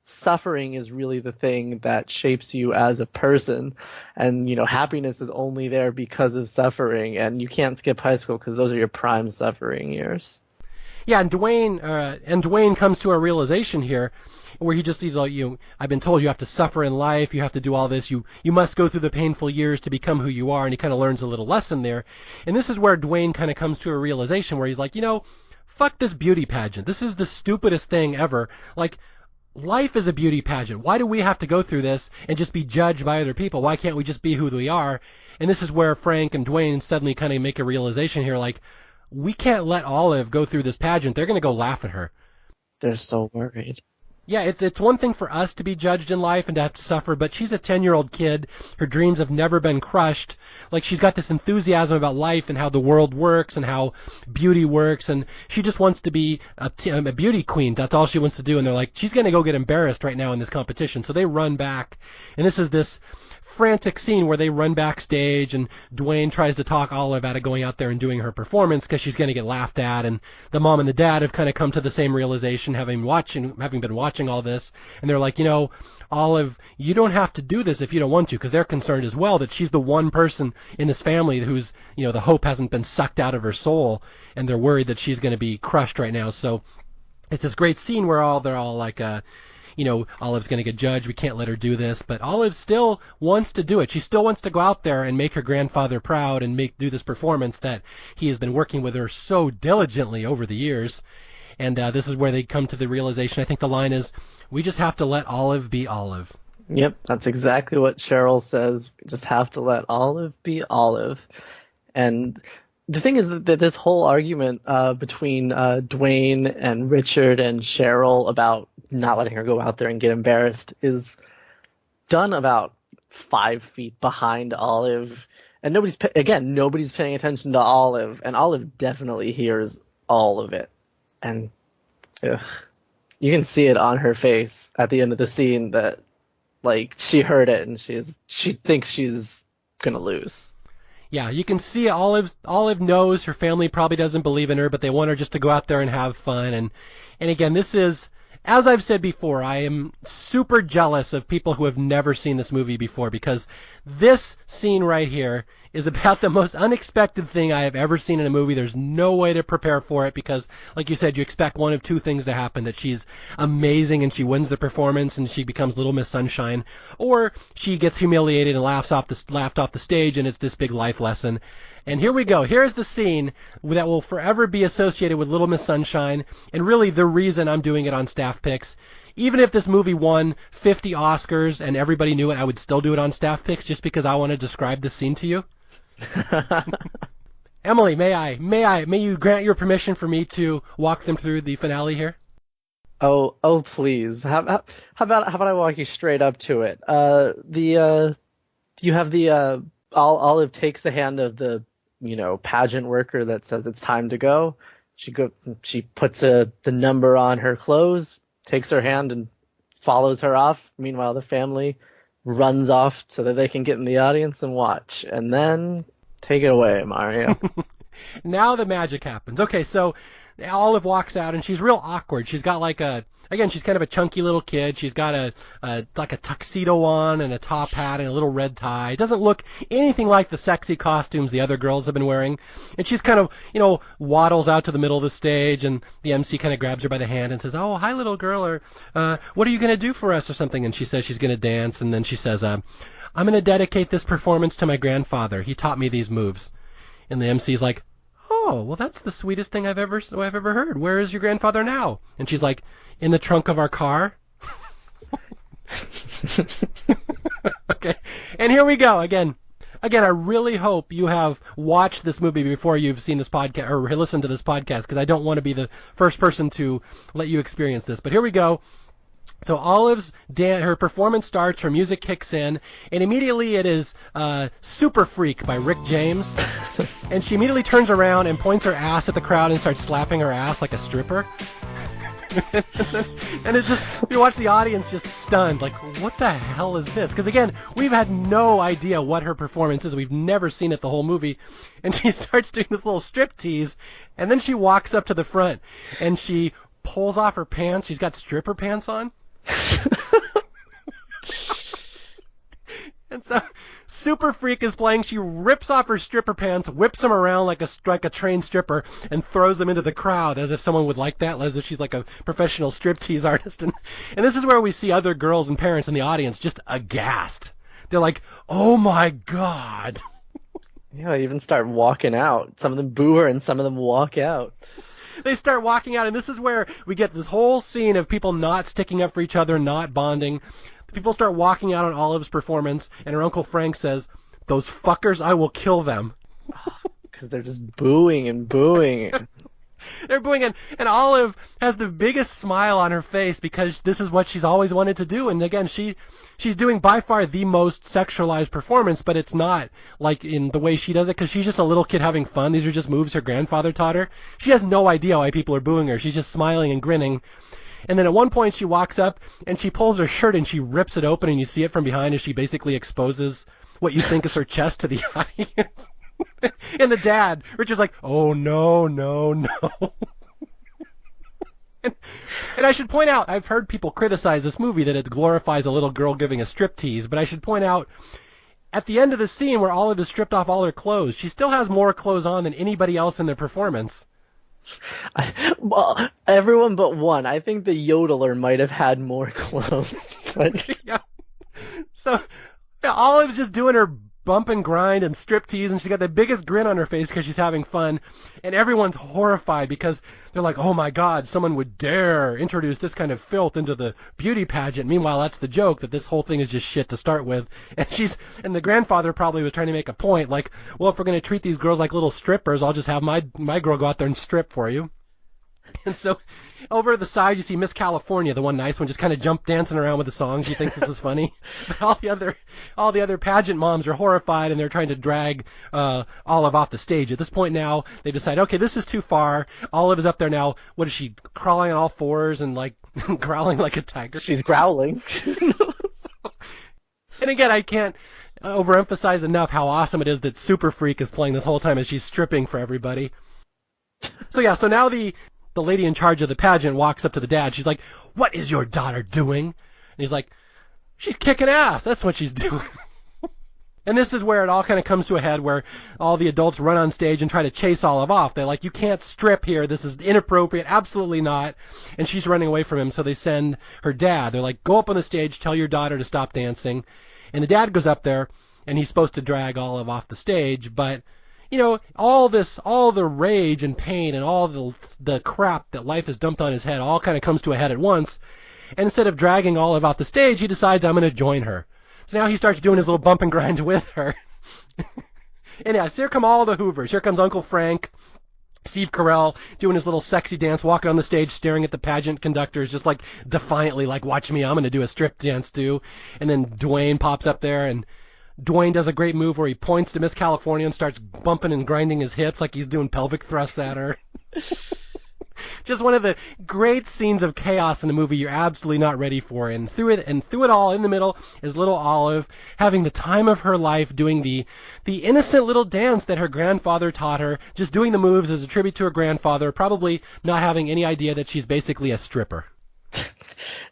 B: suffering is really the thing that shapes you as a person, and happiness is only there because of suffering, and you can't skip high school because those are your prime suffering years.
A: Yeah, and Dwayne comes to a realization here where he just sees, I've been told you have to suffer in life, you have to do all this, you must go through the painful years to become who you are, and he kind of learns a little lesson there. And this is where Dwayne kind of comes to a realization where he's like, fuck this beauty pageant. This is the stupidest thing ever. Like, life is a beauty pageant. Why do we have to go through this and just be judged by other people? Why can't we just be who we are? And this is where Frank and Dwayne suddenly kind of make a realization here, like, we can't let Olive go through this pageant. They're going to go laugh at her.
B: They're so worried.
A: Yeah, it's one thing for us to be judged in life and to have to suffer, but she's a 10-year-old kid. Her dreams have never been crushed. Like, she's got this enthusiasm about life and how the world works and how beauty works, and she just wants to be a beauty queen. That's all she wants to do, and they're like, she's going to go get embarrassed right now in this competition. So they run back, and this is this frantic scene where they run backstage, and Dwayne tries to talk Olive out of going out there and doing her performance because she's going to get laughed at, and the mom and the dad have kind of come to the same realization, having been watching all this, and they're like, Olive, you don't have to do this if you don't want to, because they're concerned as well that she's the one person in this family who's, the hope hasn't been sucked out of her soul, and they're worried that she's going to be crushed right now. So it's this great scene where they're all like, Olive's going to get judged. We can't let her do this. But Olive still wants to do it. She still wants to go out there and make her grandfather proud and do this performance that he has been working with her so diligently over the years. And this is where they come to the realization. I think the line is, we just have to let Olive be Olive.
B: Yep, that's exactly what Cheryl says. We just have to let Olive be Olive. And the thing is that this whole argument between Dwayne and Richard and Cheryl about not letting her go out there and get embarrassed is done about 5 feet behind Olive, and nobody's paying attention to Olive, and Olive definitely hears all of it, and ugh, you can see it on her face at the end of the scene that like she heard it and she thinks she's gonna lose.
A: Yeah, you can see Olive knows her family probably doesn't believe in her, but they want her just to go out there and have fun. And again, this is, as I've said before, I am super jealous of people who have never seen this movie before, because this scene right here is about the most unexpected thing I have ever seen in a movie. There's no way to prepare for it because, like you said, you expect one of two things to happen: that she's amazing and she wins the performance and she becomes Little Miss Sunshine, or she gets humiliated and laughed off the stage, and it's this big life lesson. And here we go. Here's the scene that will forever be associated with Little Miss Sunshine, and really the reason I'm doing it on Staff Picks. Even if this movie won 50 Oscars and everybody knew it, I would still do it on Staff Picks just because I want to describe this scene to you. Emily, may you grant your permission for me to walk them through the finale here?
B: Oh, please. How about I walk you straight up to it? You have Olive takes the hand of the pageant worker that says it's time to go. She puts the number on her clothes, takes her hand and follows her off. Meanwhile, the family runs off so that they can get in the audience and watch. And then take it away, Mario.
A: Now the magic happens. Okay, so Olive walks out and she's real awkward. She's got she's kind of a chunky little kid. She's got a tuxedo on and a top hat and a little red tie. It doesn't look anything like the sexy costumes the other girls have been wearing. And she's kind of, waddles out to the middle of the stage, and the MC kind of grabs her by the hand and says, "Oh, hi, little girl," or "What are you going to do for us?" or something. And she says she's going to dance, and then she says, "I'm going to dedicate this performance to my grandfather. He taught me these moves." And the MC's like, "Oh, well, that's the sweetest thing I've ever heard. Where is your grandfather now?" And she's like, "In the trunk of our car." Okay, and here we go again. I really hope you have watched this movie before you've seen this podcast or listened to this podcast, because I don't want to be the first person to let you experience this. But here we go. So Olive's her performance starts, her music kicks in, and immediately it is Super Freak by Rick James. And she immediately turns around and points her ass at the crowd and starts slapping her ass like a stripper. And it's just, you watch the audience just stunned, like, what the hell is this? Because again, we've had no idea what her performance is. We've never seen it the whole movie. And she starts doing this little strip tease, and then she walks up to the front and she pulls off her pants. She's got stripper pants on. And so Super Freak is playing. She rips off her stripper pants, whips them around like a trained stripper, and throws them into the crowd as if someone would like that, as if she's like a professional striptease artist. And this is where we see other girls and parents in the audience just aghast. They're like, "Oh my God."
B: Yeah, they even start walking out. Some of them boo her and some of them walk out.
A: They start walking out, and this is where we get this whole scene of people not sticking up for each other, not bonding. People start walking out on Olive's performance, and her Uncle Frank says, "Those fuckers, I will kill them."
B: Because they're just booing and booing.
A: They're booing, and Olive has the biggest smile on her face because this is what she's always wanted to do. And again, she's doing by far the most sexualized performance, but it's not like in the way she does it, because she's just a little kid having fun. These are just moves her grandfather taught her. She has no idea why people are booing her. She's just smiling and grinning. And then at one point she walks up and she pulls her shirt and she rips it open, and you see it from behind as she basically exposes what you think is her chest to the audience. And the dad, Richard's like, "Oh, no, no, no." And I should point out, I've heard people criticize this movie that it glorifies a little girl giving a striptease, but I should point out, at the end of the scene where Olive has stripped off all her clothes, she still has more clothes on than anybody else in their performance.
B: Well, everyone but one. I think the yodeler might have had more clothes. But...
A: Yeah. So, yeah, Olive's just doing her bump and grind and strip tease, and she's got the biggest grin on her face because she's having fun, and everyone's horrified because they're like, oh my God, someone would dare introduce this kind of filth into the beauty pageant. Meanwhile, that's the joke, that this whole thing is just shit to start with. And the grandfather probably was trying to make a point, like, well, if we're going to treat these girls like little strippers, I'll just have my girl go out there and strip for you. And so over to the side, you see Miss California, the one nice one, just kind of jump dancing around with the song. She thinks this is funny. But all the other pageant moms are horrified, and they're trying to drag Olive off the stage. At this point now, they decide, okay, this is too far. Olive is up there now. What is she, crawling on all fours and like growling like a tiger?
B: She's growling.
A: And again, I can't overemphasize enough how awesome it is that Super Freak is playing this whole time as she's stripping for everybody. So yeah, so now the lady in charge of the pageant walks up to the dad. She's like, what is your daughter doing? And he's like, she's kicking ass. That's what she's doing. And this is where it all kind of comes to a head, where all the adults run on stage and try to chase Olive off. They're like, you can't strip here. This is inappropriate. Absolutely not. And she's running away from him. So they send her dad. They're like, go up on the stage, tell your daughter to stop dancing. And the dad goes up there, and he's supposed to drag Olive off the stage, but you know, all the rage and pain and all the crap that life has dumped on his head all kind of comes to a head at once. And instead of dragging Olive off the stage, he decides, I'm going to join her. So now he starts doing his little bump and grind with her. And yeah, so here come all the Hoovers. Here comes Uncle Frank, Steve Carell doing his little sexy dance, walking on the stage, staring at the pageant conductors, just like defiantly, like, watch me, I'm going to do a strip dance too. And then Dwayne pops up there, and Dwayne does a great move where he points to Miss California and starts bumping and grinding his hips like he's doing pelvic thrusts at her. Just one of the great scenes of chaos in a movie you're absolutely not ready for. And through it all, in the middle, is little Olive having the time of her life, doing the innocent little dance that her grandfather taught her, just doing the moves as a tribute to her grandfather, probably not having any idea that she's basically a stripper.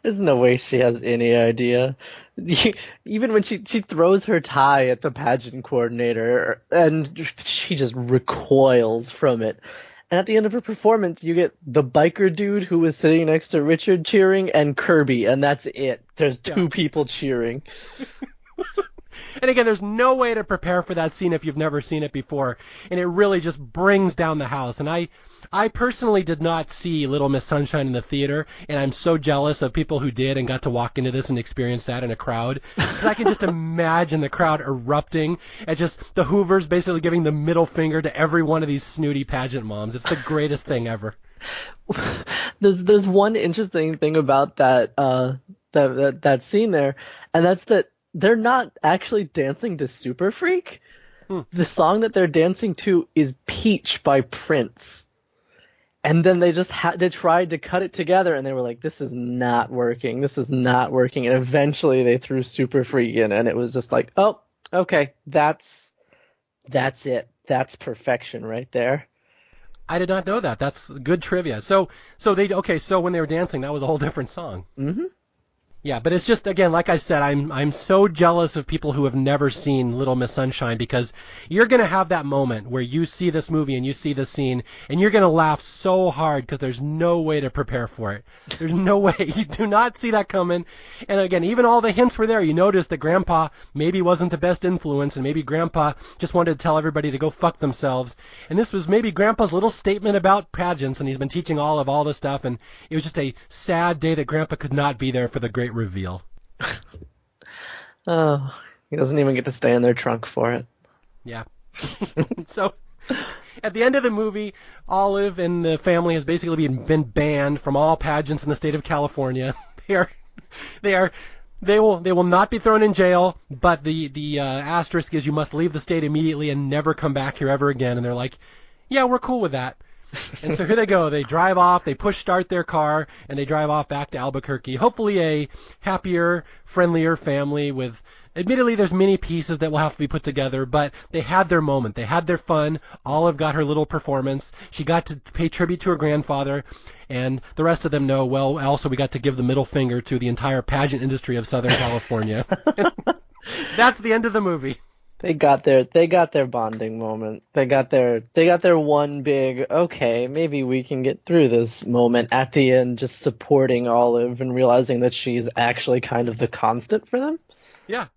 B: There's no way she has any idea. Even when she throws her tie at the pageant coordinator, and she just recoils from it. And at the end of her performance, you get the biker dude who was sitting next to Richard cheering, and Kirby, and that's it. There's two people cheering.
A: And again, there's no way to prepare for that scene if you've never seen it before, and it really just brings down the house. And I personally did not see Little Miss Sunshine in the theater, and I'm so jealous of people who did and got to walk into this and experience that in a crowd. Because I can just imagine the crowd erupting at just the Hoovers basically giving the middle finger to every one of these snooty pageant moms. It's the greatest thing ever.
B: There's one interesting thing about that scene there, and that's that they're not actually dancing to Super Freak. The song that they're dancing to is Peach by Prince. And then they just they tried to cut it together, and they were like, this is not working. This is not working. And eventually they threw Super Freak in, and it was just like, oh, okay, that's it. That's perfection right there.
A: I did not know that. That's good trivia. So when they were dancing, that was a whole different song.
B: Mm-hmm.
A: Yeah, but it's just, again, like I said, I'm so jealous of people who have never seen Little Miss Sunshine, because you're going to have that moment where you see this movie and you see this scene, and you're going to laugh so hard because there's no way to prepare for it. There's no way. You do not see that coming. And again, even all the hints were there. You notice that Grandpa maybe wasn't the best influence, and maybe Grandpa just wanted to tell everybody to go fuck themselves. And this was maybe Grandpa's little statement about pageants, and he's been teaching Olive all this stuff, and it was just a sad day that Grandpa could not be there for the great reveal.
B: Oh, he doesn't even get to stay in their trunk for it.
A: Yeah. So, at the end of the movie, Olive and the family has basically been banned from all pageants in the state of California. They will not be thrown in jail, but the asterisk is you must leave the state immediately and never come back here ever again. And they're like, yeah, we're cool with that. And so here they go. They drive off, they push start their car, and they drive off back to Albuquerque. Hopefully a happier, friendlier family with, admittedly, there's many pieces that will have to be put together, but they had their moment. They had their fun. Olive got her little performance. She got to pay tribute to her grandfather, and the rest of them know, well, also we got to give the middle finger to the entire pageant industry of Southern California. That's the end of the movie.
B: They got their bonding moment. They got their one big, okay, maybe we can get through this moment at the end, just supporting Olive and realizing that she's actually kind of the constant for them.
A: Yeah.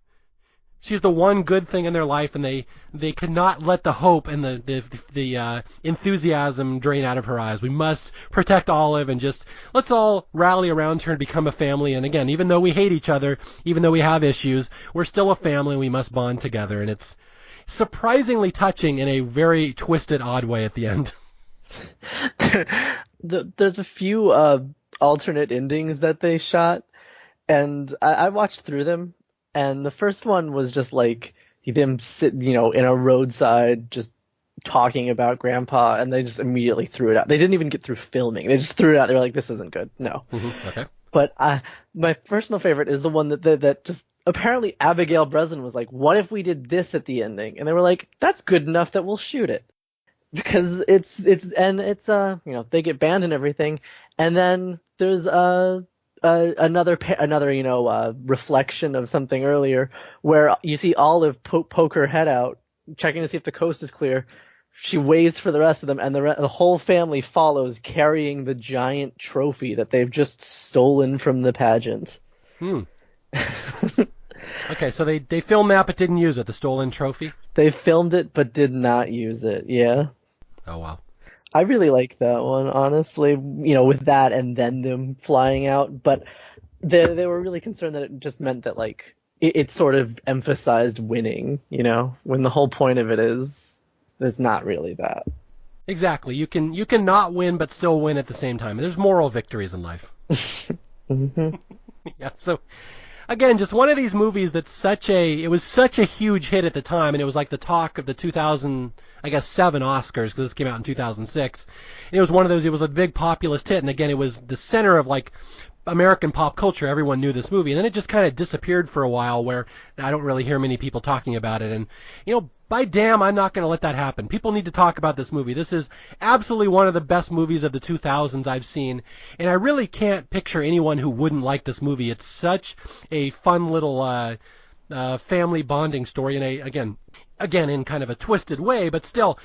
A: She's the one good thing in their life, and they cannot let the hope and the enthusiasm drain out of her eyes. We must protect Olive and just let's all rally around her and become a family. And again, even though we hate each other, even though we have issues, we're still a family. We must bond together, and it's surprisingly touching in a very twisted, odd way at the end.
B: There's a few alternate endings that they shot, and I watched through them. And the first one was just like them sitting, in a roadside, just talking about Grandpa, and they just immediately threw it out. They didn't even get through filming. They just threw it out. They were like, "This isn't good." No.
A: Mm-hmm. Okay.
B: But my personal favorite is the one that just apparently Abigail Breslin was like, "What if we did this at the ending?" And they were like, "That's good enough that we'll shoot it," because it's they get banned and everything, and then there's another reflection of something earlier where you see Olive poke her head out, checking to see if the coast is clear. She waves for the rest of them, and the whole family follows, carrying the giant trophy that they've just stolen from the pageant.
A: Okay, so they filmed that but didn't use it, the stolen trophy?
B: They filmed it but did not use it, yeah.
A: Oh, wow.
B: I really like that one, honestly, with that and then them flying out, but they were really concerned that it just meant that, like, it sort of emphasized winning, when the whole point of it is there's not really that.
A: Exactly. You can not win but still win at the same time. There's moral victories in life.
B: Mm-hmm.
A: Yeah, so again, just one of these movies that's it was such a huge hit at the time, and it was like the talk of the 2007 Oscars, because this came out in 2006. And it was one of those, it was a big populist hit, and again, it was the center of like American pop culture. Everyone knew this movie, and then it just kind of disappeared for a while, where I don't really hear many people talking about it. And by damn, I'm not going to let that happen. People need to talk about this movie. This is absolutely one of the best movies of the 2000s I've seen, and I really can't picture anyone who wouldn't like this movie. It's such a fun little family bonding story, and again in kind of a twisted way, but still.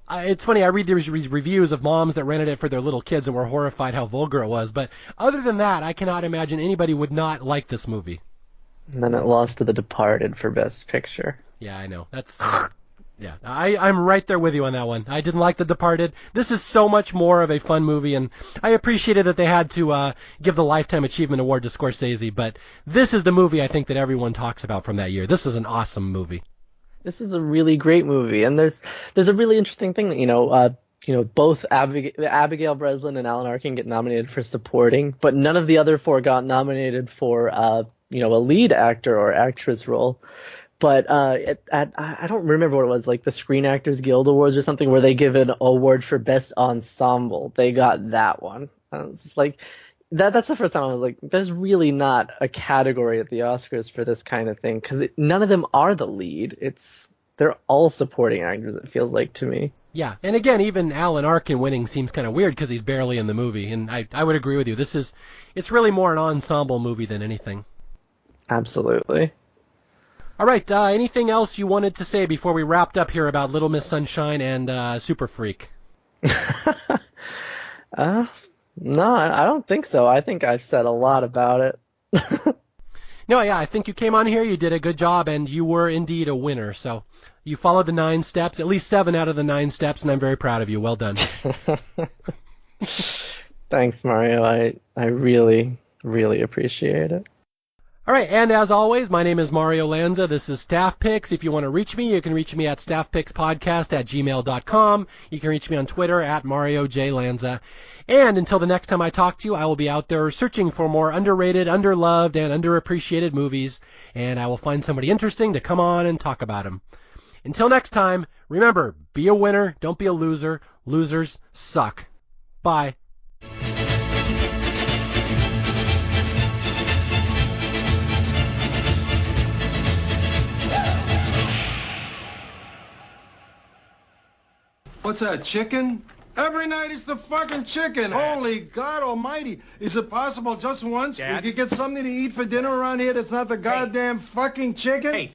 A: It's funny, I read these reviews of moms that rented it for their little kids and were horrified how vulgar it was, but other than that, I cannot imagine anybody would not like this movie.
B: And then it lost to The Departed for Best Picture.
A: Yeah, I know. Yeah, I'm right there with you on that one. I didn't like The Departed. This is so much more of a fun movie, and I appreciated that they had to give the Lifetime Achievement Award to Scorsese, but this is the movie I think that everyone talks about from that year. This is an awesome movie.
B: This is a really great movie, and there's a really interesting thing that both Abigail Breslin and Alan Arkin get nominated for supporting, but none of the other four got nominated for a lead actor or actress role. But I don't remember what it was, like the Screen Actors Guild Awards or something, where they give an award for best ensemble. They got that one. I was just like, that's the first time I was like, there's really not a category at the Oscars for this kind of thing, because none of them are the lead. They're all supporting actors, it feels like to me.
A: Yeah, and again, even Alan Arkin winning seems kind of weird because he's barely in the movie, and I would agree with you. It's really more an ensemble movie than anything.
B: Absolutely.
A: All right, anything else you wanted to say before we wrapped up here about Little Miss Sunshine and Super Freak?
B: No, I don't think so. I think I've said a lot about it.
A: No, yeah, I think you came on here, you did a good job, and you were indeed a winner. So you followed the 9 steps, at least 7 out of the 9 steps, and I'm very proud of you. Well done.
B: Thanks, Mario. I really, really appreciate it.
A: All right, and as always, my name is Mario Lanza. This is Staff Picks. If you want to reach me, you can reach me at staffpickspodcast@gmail.com. You can reach me on Twitter at Mario J. Lanza. And until the next time I talk to you, I will be out there searching for more underrated, underloved, and underappreciated movies, and I will find somebody interesting to come on and talk about them. Until next time, remember, be a winner, don't be a loser. Losers suck. Bye.
C: What's that, chicken? Every night it's the fucking chicken. Holy God almighty. Is it possible just once we could get something to eat for dinner around here that's not the goddamn fucking chicken?
D: Hey,